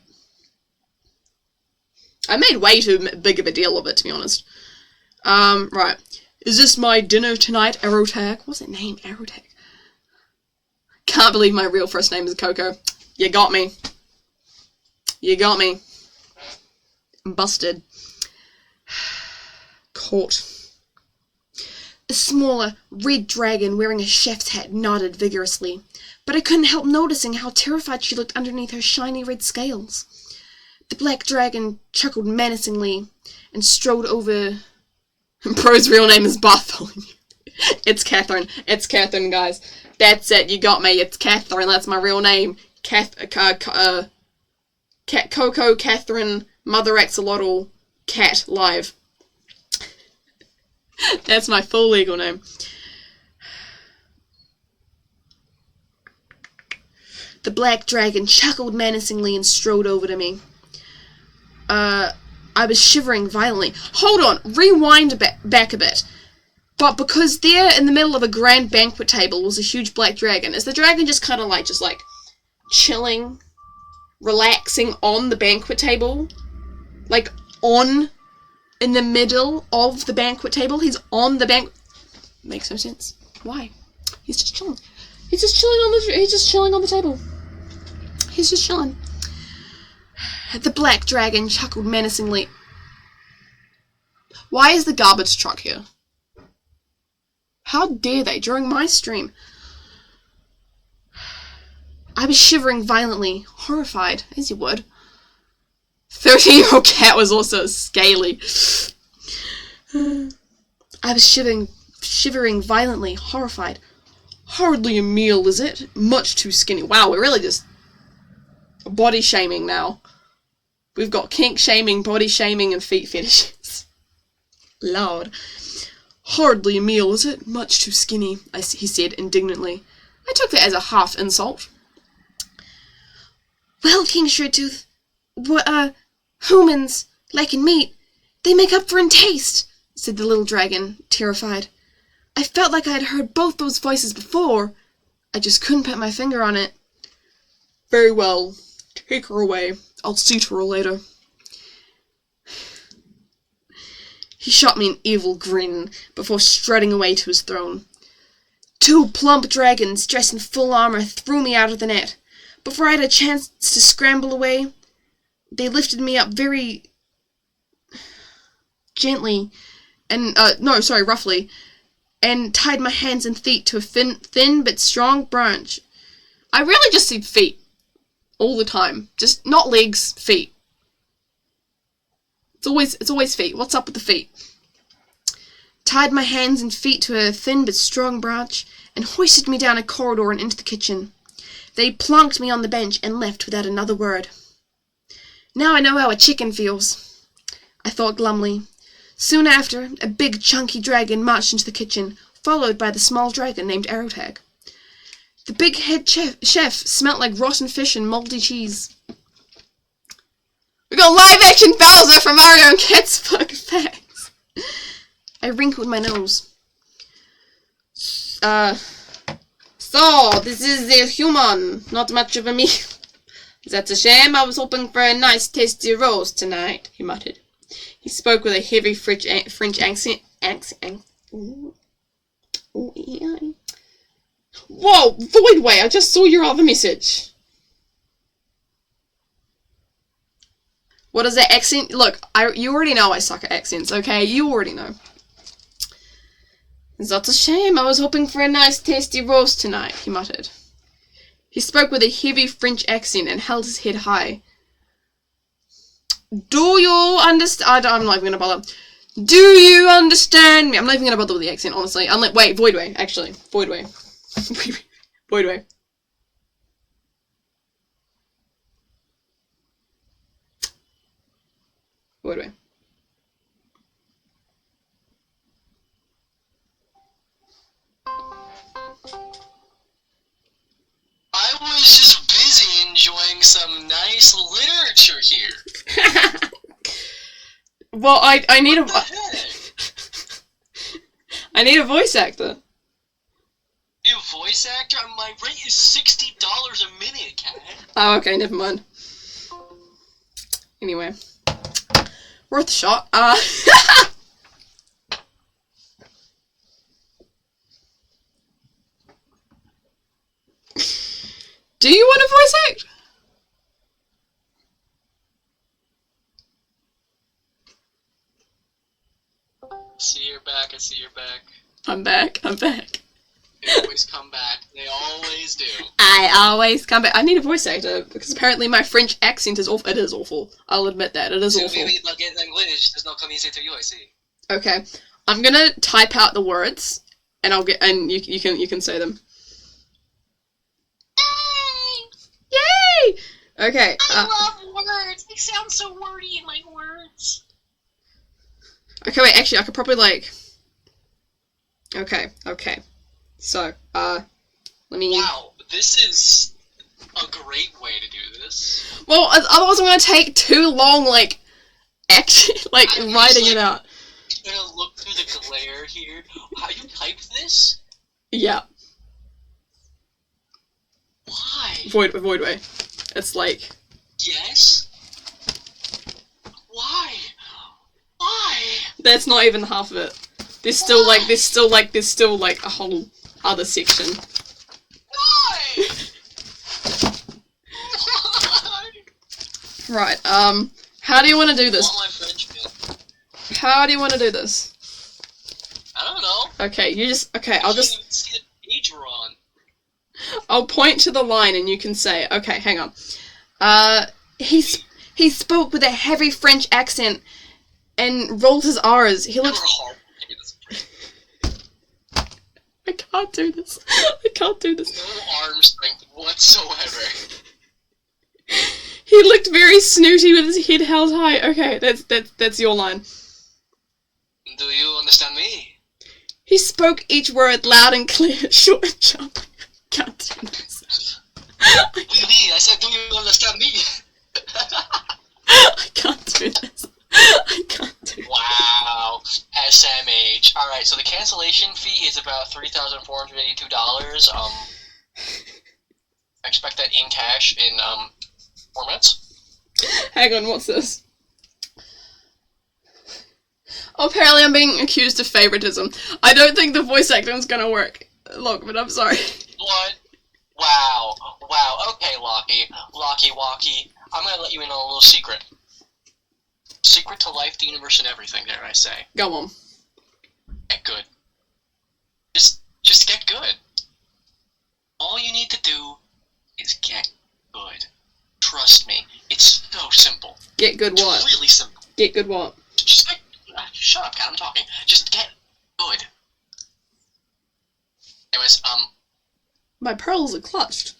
I made way too big of a deal of it, to be honest. Right. Is this my dinner tonight, Aerotag? What's that name, Aerotag? Can't believe my real first name is Coco. You got me. You got me. I'm busted. Caught. A smaller, red dragon wearing a chef's hat nodded vigorously, but I couldn't help noticing how terrified she looked underneath her shiny red scales. The black dragon chuckled menacingly and strode over... Bro's real name is Bartholomew. It's Catherine. It's Catherine, guys. That's it. You got me. It's Catherine. That's my real name. Coco, Catherine, Mother Axolotl, Cat, Live. That's my full legal name. The black dragon chuckled menacingly and strode over to me. I was shivering violently. Hold on, rewind back a bit. But because there in the middle of a grand banquet table was a huge black dragon, is the dragon just kind of like, chilling, relaxing on the banquet table? Like, in the middle of the banquet table? He's on the Makes no sense. Why? He's just chilling. He's just chilling on the table. He's just chilling. The black dragon chuckled menacingly. Why is the garbage truck here? How dare they, during my stream? I was shivering violently, horrified, as you would. 13-year-old cat was also scaly. I was shivering violently, horrified. Hardly a meal, is it? Much too skinny. Wow, we're really just body shaming now. We've got kink shaming, body shaming, and feet fetishes. Lord. Hardly a meal, is it? Much too skinny, he said indignantly. I took that as a half insult. Well, King Shredtooth, humans, liking meat, they make up for in taste, said the little dragon, terrified. I felt like I had heard both those voices before. I just couldn't put my finger on it. Very well. Take her away. I'll see to her later. He shot me an evil grin before strutting away to his throne. Two plump dragons dressed in full armor threw me out of the net. Before I had a chance to scramble away, they lifted me up very gently roughly, and tied my hands and feet to a thin but strong branch. I really just see feet all the time. Just not legs, feet. It's always feet. What's up with the feet? Tied my hands and feet to a thin but strong branch and hoisted me down a corridor and into the kitchen. They plonked me on the bench and left without another word. Now I know how a chicken feels, I thought glumly. Soon after, a big chunky dragon marched into the kitchen, followed by the small dragon named Aerotag. The big head chef smelt like rotten fish and mouldy cheese. We got live-action Bowser from Mario and Cat's Fuck Facts. I wrinkled my nose. So, this is a human, not much of a meal. That's a shame. I was hoping for a nice, tasty roast tonight, he muttered. He spoke with a heavy French accent. Whoa, Voidway, I just saw your other message. What is that accent? Look, you already know I suck at accents, okay? You already know. That's a shame. I was hoping for a nice, tasty roast tonight, he muttered. He spoke with a heavy French accent and held his head high. Do you understand? I'm not even going to bother. Do you understand me? I'm not even going to bother with the accent, honestly. Wait, Voidway, actually. Voidway. Voidway. Voidway. serious literature here. Well, I need What the heck? I need a voice actor. You a voice actor? My rate is $60 a minute, cat. Oh, okay, never mind. Anyway. Worth a shot. Do you want to voice act? See, you're back. I see you're back. I'm back. They always come back. They always do. I always come back. I need a voice actor because apparently my French accent is awful. It is awful. I'll admit that. It is awful. Maybe like in English, there's no come easy to you, I see. Okay. I'm gonna type out the words and you can say them. Yay! Okay. I love words. They sound so wordy in my words. Okay, wait, actually, I could probably, like... Okay. So, let me... Wow, this is a great way to do this. Well, otherwise I'm gonna take too long, like, writing it out. I'm gonna look through the glare here. How you type this? Yeah. Why? Voidway. It's like... Yes? Why? That's not even half of it. There's still a whole other section. Why? Why? Right, how do you want to do this? I want my French bit. How do you want to do this? I don't know. Okay, I'll just even see the page we're on. I'll point to the line and you can say, okay, hang on. He spoke with a heavy French accent and rolled his R's. He looked... I can't do this. No arm strength whatsoever. He looked very snooty with his head held high. Okay, that's your line. Do you understand me? He spoke each word loud and clear, short and sharp. Can't do this. What do you mean? I said, do you understand me? I can't do this. Wow. SMH. Alright, so the cancellation fee is about $3,482. I expect that in cash in, 4 minutes. Hang on, what's this? Oh, apparently I'm being accused of favoritism. I don't think the voice acting's gonna work. Look, but I'm sorry. What? Wow. Okay, Locky Walkie. I'm gonna let you in on a little secret. Secret to life, the universe, and everything, dare I say. Go on. Get good. Just get good. All you need to do is get good. Trust me, it's so simple. Get good what? It's really simple. Get good what? Just shut up, cat, I'm talking. Just get good. Anyways, My pearls are clutched.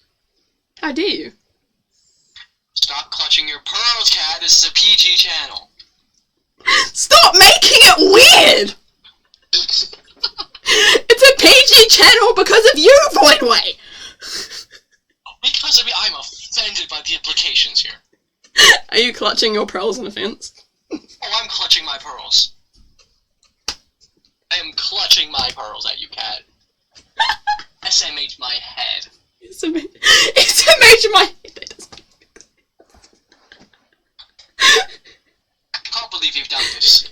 How dare you? stop clutching your pearls, cat. This is a PG channel. Stop making it weird! It's a PG channel because of you, Voidway! Because of me, I'm offended by the implications here. Are you clutching your pearls in offense? Oh, I'm clutching my pearls. I am clutching my pearls at you, cat. SMH my head. SMH my head. I can't believe you've done this.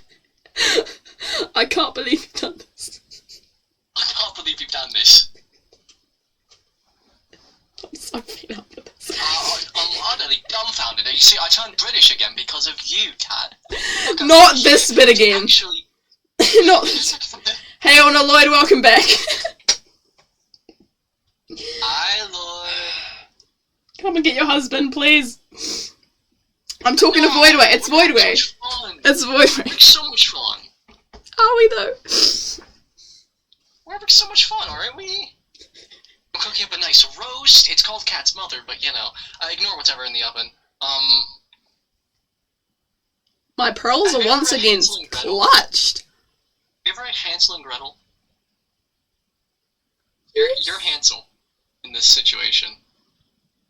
I can't believe you've done this. I can't believe you've done this. I'm so fed up with this. I'm utterly dumbfounded. You see, I turned British again because of you, Tad. Look, Not this bit again. Actually... Not this. Hey, Honor Lloyd, welcome back. Hi, Lloyd. Come and get your husband, please. I'm talking to Voidway. It's Voidway. It's Voidway. We're having so much fun. Are we though? We're having so much fun, aren't we? I'm cooking up a nice roast. It's called Cat's Mother, but you know, ignore whatever in the oven. My pearls are once again clutched. You ever had Hansel and Gretel? You're Hansel in this situation.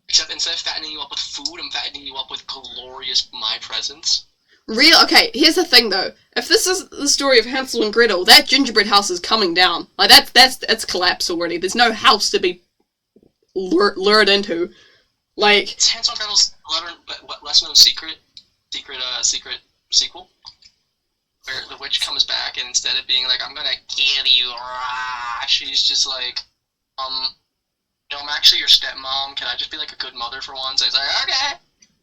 Except instead of fattening you up with food, I'm fattening you up with glorious my presence. Okay, here's the thing though. If this is the story of Hansel and Gretel, that gingerbread house is coming down. Like that's collapsed already. There's no house to be lured into. Like it's Hansel and Gretel's less known secret sequel, where the witch comes back and instead of being like, I'm gonna kill you, she's just like, no, I'm actually your stepmom. Can I just be like a good mother for once? And it's like, okay.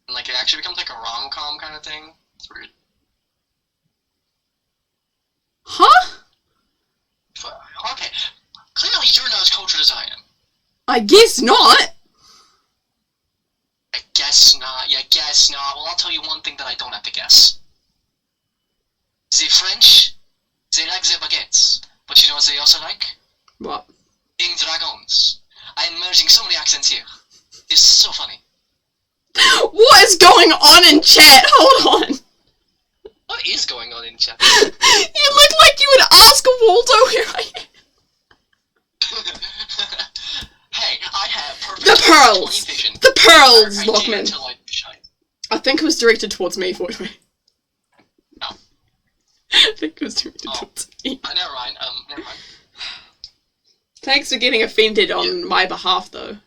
And like it actually becomes like a rom-com kind of thing. It's weird. Huh? Okay. Clearly you're not as cultured as I am. I guess not. I guess not. Yeah, guess not. Well, I'll tell you one thing that I don't have to guess. The French, they like their baguettes. But you know what they also like? What? Being dragons. I'm merging so many accents here. It's so funny. What is going on in chat? Hold on. What is going on in chat? You look like you would ask Waldo here. Hey, I have perfect The pearls! vision. The pearls, Lockman. Until I shine. I think it was directed towards me, Voidway. No. I think it was directed towards me. Never mind. Never mind. Thanks for getting offended on my behalf, though.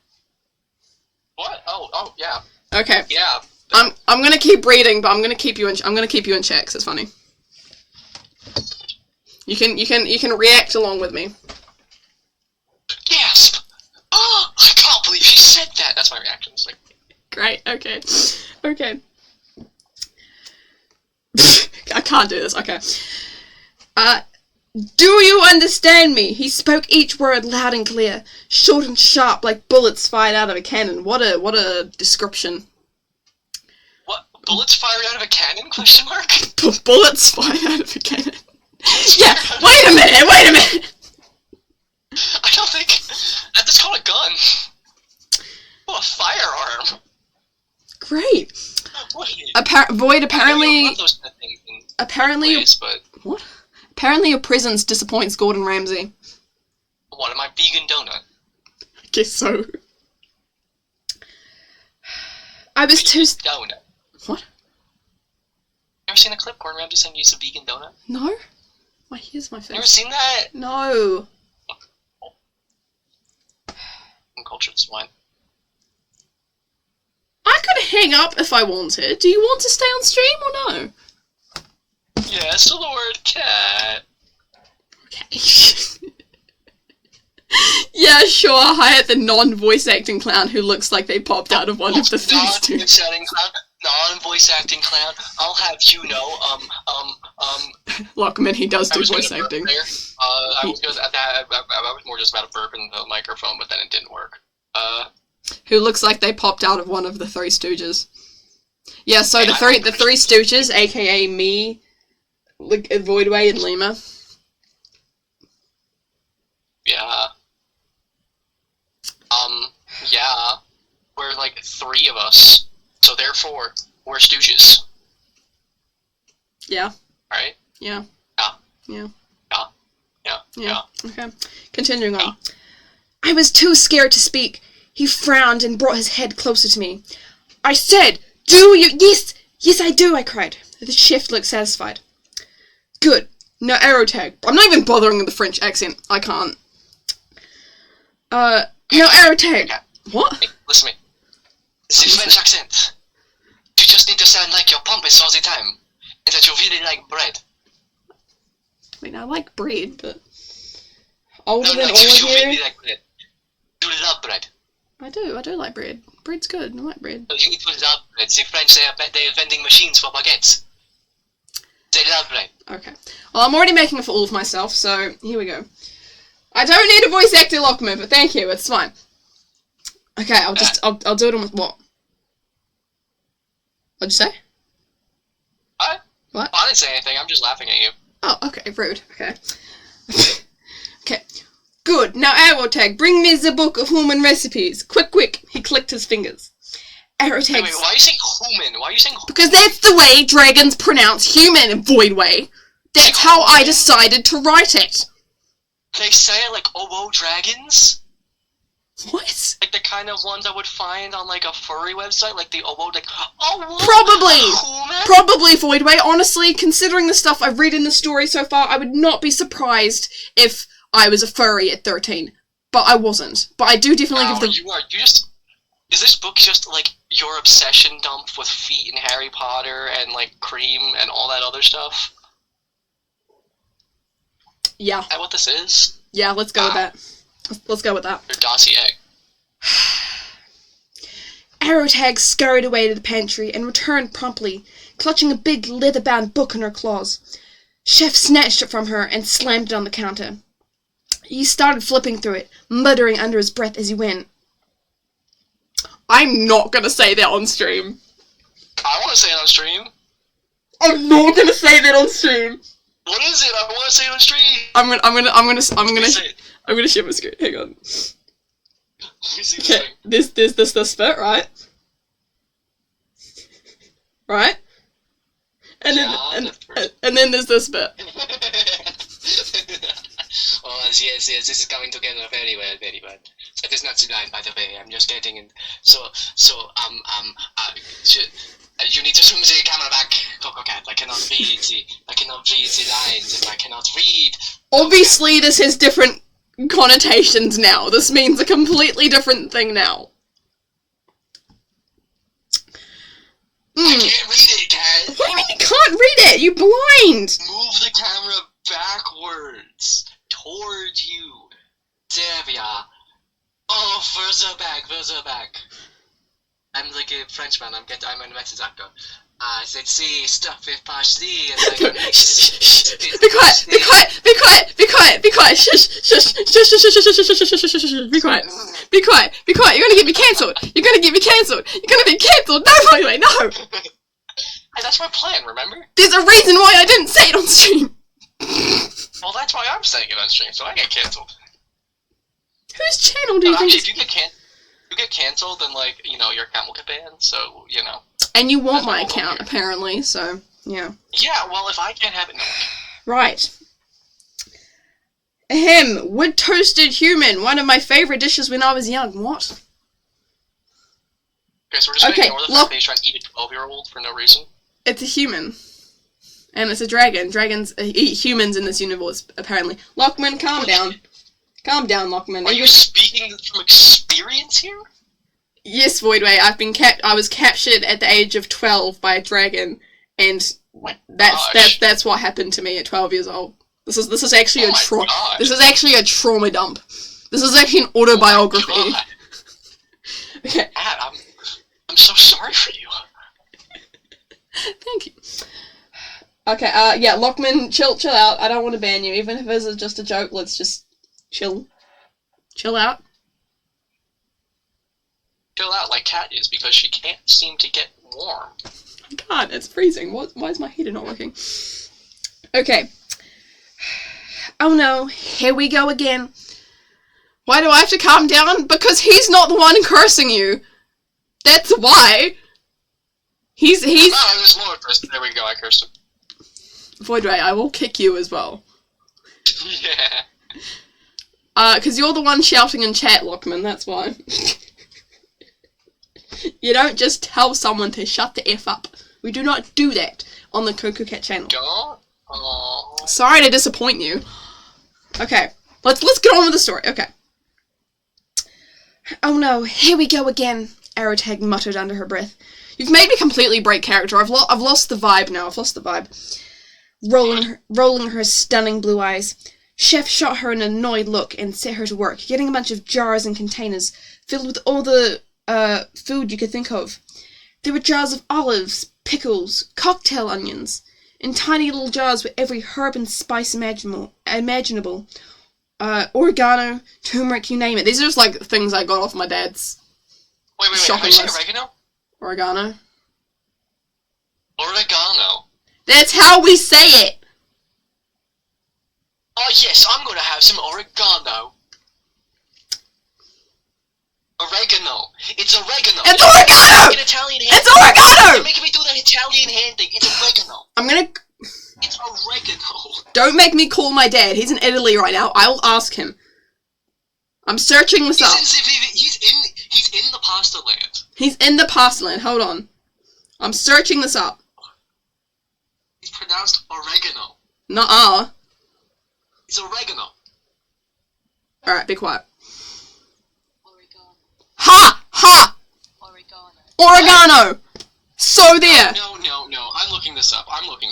What? Oh, yeah. Okay. Yeah. I'm gonna keep reading, but I'm gonna keep you in check, 'cause it's funny. You can react along with me. Gasp! Oh, I can't believe you said that! That's my reaction. It's like... Great, okay. Okay. I can't do this, okay. Do you understand me? He spoke each word loud and clear, short and sharp like bullets fired out of a cannon. What a description. What? Bullets fired out of a cannon? Question mark? Bullets fired out of a cannon. Yeah, wait a minute! I don't think... That's called a gun. Oh, a firearm. Great. Wait. Void, I apparently... love those kind of things in Apparently... plays, but... What? Apparently your presence disappoints Gordon Ramsay. What, am I vegan donut? I guess so. I was too... Donut. What? Ever seen a clip Gordon Ramsay saying he's a vegan donut? No? Why, here's my face. Never seen that? No. Uncultured swine. I could hang up if I wanted. Do you want to stay on stream or no? Yes, Lord Cat. Okay. Yeah, sure. Hire the non-voice acting clown who looks like they popped out of one of the Three Stooges. Non-voice acting clown. I'll have you know. Lockman, he does do voice acting. I was more just about to burp in the microphone, but then it didn't work. Who looks like they popped out of one of the Three Stooges. Yeah, so the Three Stooges, aka me, like Voidway and Lima. Yeah. Yeah. We're like three of us, so therefore we're Stooges. Yeah. Right? Yeah. Yeah. Yeah. Yeah. Yeah. Yeah. Okay. Continuing on. I was too scared to speak. He frowned and brought his head closer to me. I said, do you? Yes, I do, I cried. The chef looked satisfied. Good. No arrow tag. I'm not even bothering with the French accent. I can't. No arrow tag. What? Hey, listen to me. The French accent. You just need to sound like you're pompous all the time. And that you really like bread. I mean, I like bread, but... Older No, than like, all you here? really like bread. You love bread. I do like bread. Bread's good, I like bread. So you need to love bread. The French, they're vending machines for baguettes. They love bread. Okay. Well, I'm already making a fool of myself, so here we go. I don't need a voice actor Lockman, but thank you, it's fine. Okay, I'll do it on what? What'd you say? What? I didn't say anything, I'm just laughing at you. Oh, okay, rude. Okay. Okay. Good. Now, arrow tag, bring me the book of human recipes. Quick. He clicked his fingers. Arrow tag. Wait, why are you saying human? Why are you saying human? Because that's the way dragons pronounce human, Voidway. That's how I decided to write it. They say it like Owo dragons? What? Like the kind of ones I would find on like a furry website, like the whoa, Probably, Voidway. Honestly, considering the stuff I've read in the story so far, I would not be surprised if I was a furry at 13. But I wasn't. But I do definitely give them... Is this book just like your obsession dump with feet and Harry Potter and like cream and all that other stuff? Yeah. Is that what this is? Yeah, let's go with that. Let's go with that. Your dossier. Arrowtag scurried away to the pantry and returned promptly, clutching a big leather-bound book in her claws. Chef snatched it from her and slammed it on the counter. He started flipping through it, muttering under his breath as he went. I'm not gonna say that on stream. I want to say it on stream. I'm not gonna say that on stream. What is it? I want to say it on stream. I'm gonna share my screen. Hang on. Okay, there's this bit, right? Right? And then there's this bit. Oh, yes, this is coming together very well. That is not the line, by the way. I'm just getting in. You need to zoom the camera back, Coco Cat. I cannot read the lines if I cannot read. Obviously, this has different connotations now. This means a completely different thing now. I can't read it, Cat. What do you mean you can't read it? You blind. Move the camera backwards towards you. There we are. Oh, further back. I'm like a Frenchman. I'm a Mexican actor. Let's see, stuff with parsley and like. Be quiet. Be quiet. You're gonna get me cancelled. You're gonna be cancelled. No, wait, no. Hey, that's my plan. Remember? There's a reason why I didn't say it on stream. Well, that's why I'm saying it on stream, so I get cancelled. Whose channel do you think? Actually, if you get cancelled, then like your account will get banned. So And you want my account apparently, so yeah. Yeah, well, if I can't have it, no. Right. Ahem. Wood toasted human. One of my favorite dishes when I was young. What? Okay, so we're just gonna ignore the fact that he's trying to eat a 12-year-old for no reason. It's a human. And it's a dragon. Dragons eat humans in this universe, apparently. Lockman, calm down. Calm down, Lockman. Are you speaking from experience here? Yes, Voidway. I was captured at the age of 12 by a dragon, and that's what happened to me at 12 years old. This is actually This is actually a trauma dump. This is actually an autobiography. Oh okay. Dad, I'm so sorry for you. Thank you. Okay, yeah, Lockman, chill out. I don't want to ban you. Even if this is just a joke, let's just chill out. Chill out like Cat is, because she can't seem to get warm. I can't, it's freezing. Why is my heater not working? Okay. Oh no, here we go again. Why do I have to calm down? Because he's not the one cursing you. That's why. He's... Oh, there's more cursed. There we go, I cursed him. Voidray, I will kick you as well. Yeah. Because you're the one shouting in chat, Lockman, that's why. You don't just tell someone to shut the F up. We do not do that on the Cuckoo Cat channel. Sorry to disappoint you. Okay, let's get on with the story. Okay. Oh no, here we go again, Arrowtag muttered under her breath. You've made me completely break character. I've lost the vibe now. Rolling her stunning blue eyes. Chef shot her an annoyed look and set her to work, getting a bunch of jars and containers filled with all the food you could think of. There were jars of olives, pickles, cocktail onions, in tiny little jars with every herb and spice imaginable. Oregano, turmeric, you name it. These are just like things I got off my dad's shopping list. How do you say oregano? Oregano. Oregano. That's how we say it! Oh yes, I'm gonna have some oregano. Oregano. It's oregano. It's oregano! An Italian hand. It's oregano! You're making me do that Italian hand thing. It's oregano. It's oregano. Don't make me call my dad. He's in Italy right now. I will ask him. I'm searching this up. He's in the pasta land. He's in the pasta land. Hold on. I'm searching this up. It's pronounced oregano. Nuh-uh. It's oregano. Alright, be quiet. Oregano. Ha! Ha! Oregano! So there! No. I'm looking this up.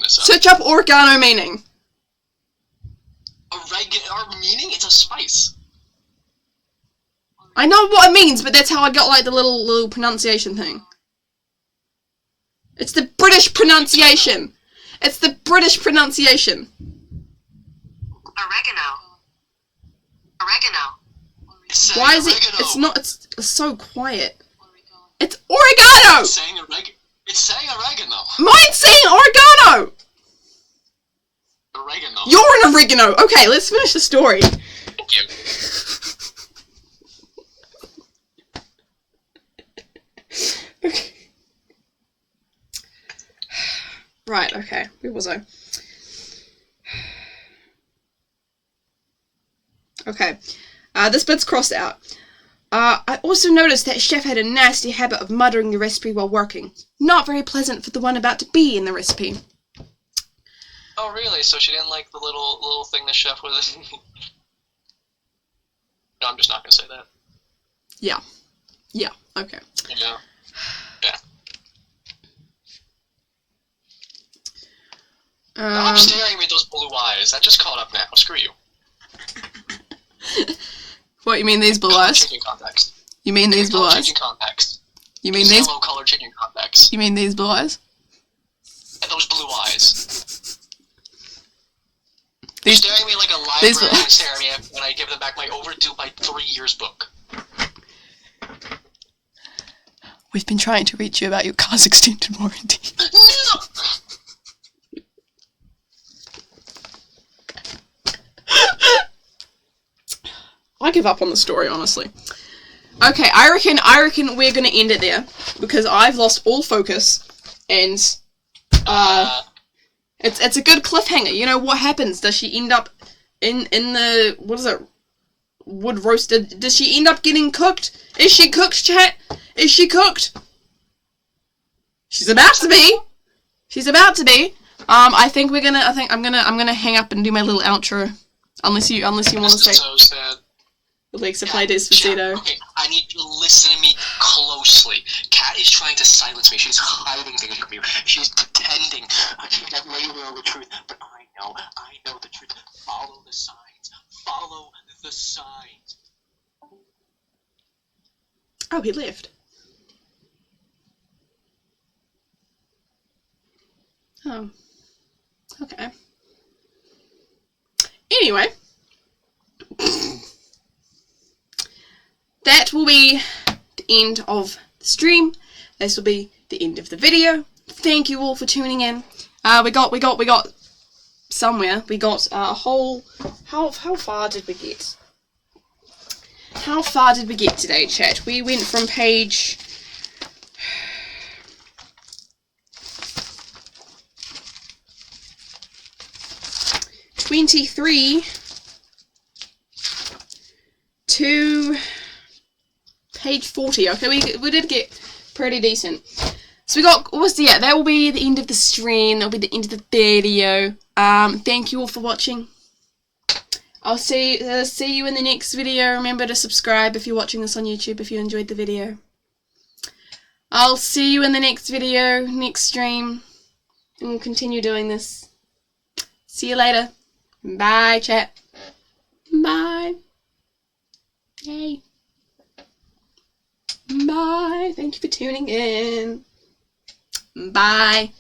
Search up oregano meaning. Oregano meaning? It's a spice. I know what it means, but that's how I got like the little pronunciation thing. It's the British pronunciation. It's the British pronunciation. Oregano. Why is it? It's not. It's so quiet. It's oregano. It's saying oregano. Mine's saying oregano. Oregano. You're an oregano. Okay, let's finish the story. Thank you. Okay. Right. Okay. Where was I? Okay. This bit's crossed out. I also noticed that Chef had a nasty habit of muttering the recipe while working. Not very pleasant for the one about to be in the recipe. Oh, really? So she didn't like the little thing the chef was... No, I'm just not gonna say that. Yeah. Yeah, okay. Yeah. Stop staring at me with those blue eyes. That just caught up now. Screw you. What, you mean these blue eyes? Changing context. You mean these blue eyes? Changing context. You mean these? Yellow color changing context. You mean these blue eyes? And those blue eyes. They're staring at me like a librarian staring at me when I give them back my overdue by 3 years book. We've been trying to reach you about your car's extended warranty. No! I give up on the story, honestly. Okay, I reckon we're gonna end it there because I've lost all focus, and it's a good cliffhanger. You know what happens? Does she end up in the what is it? Wood roasted? Does she end up getting cooked? Is she cooked, chat? Is she cooked? She's about to be. She's about to be. I think I'm gonna hang up and do my little outro. Unless you want to say. So sad. Alexa, play Despacito. Okay, I need you to listen to me closely. Kat is trying to silence me. She's hiding things from you. She's pretending. She doesn't let you know the truth. But I know the truth. Follow the signs. Follow the signs. Oh, he left. Oh. Okay. Anyway. That will be the end of the stream. This will be the end of the video. Thank you all for tuning in. We got somewhere. We got a whole. How far did we get? How far did we get today, chat? We went from page 23 to page 40. Okay, we did get pretty decent. So we got, that will be the end of the stream. That'll be the end of the video. Thank you all for watching. I'll see you in the next video. Remember to subscribe if you're watching this on YouTube if you enjoyed the video. I'll see you in the next video, next stream, and we'll continue doing this. See you later. Bye, chat. Bye. Yay. Bye. Thank you for tuning in. Bye.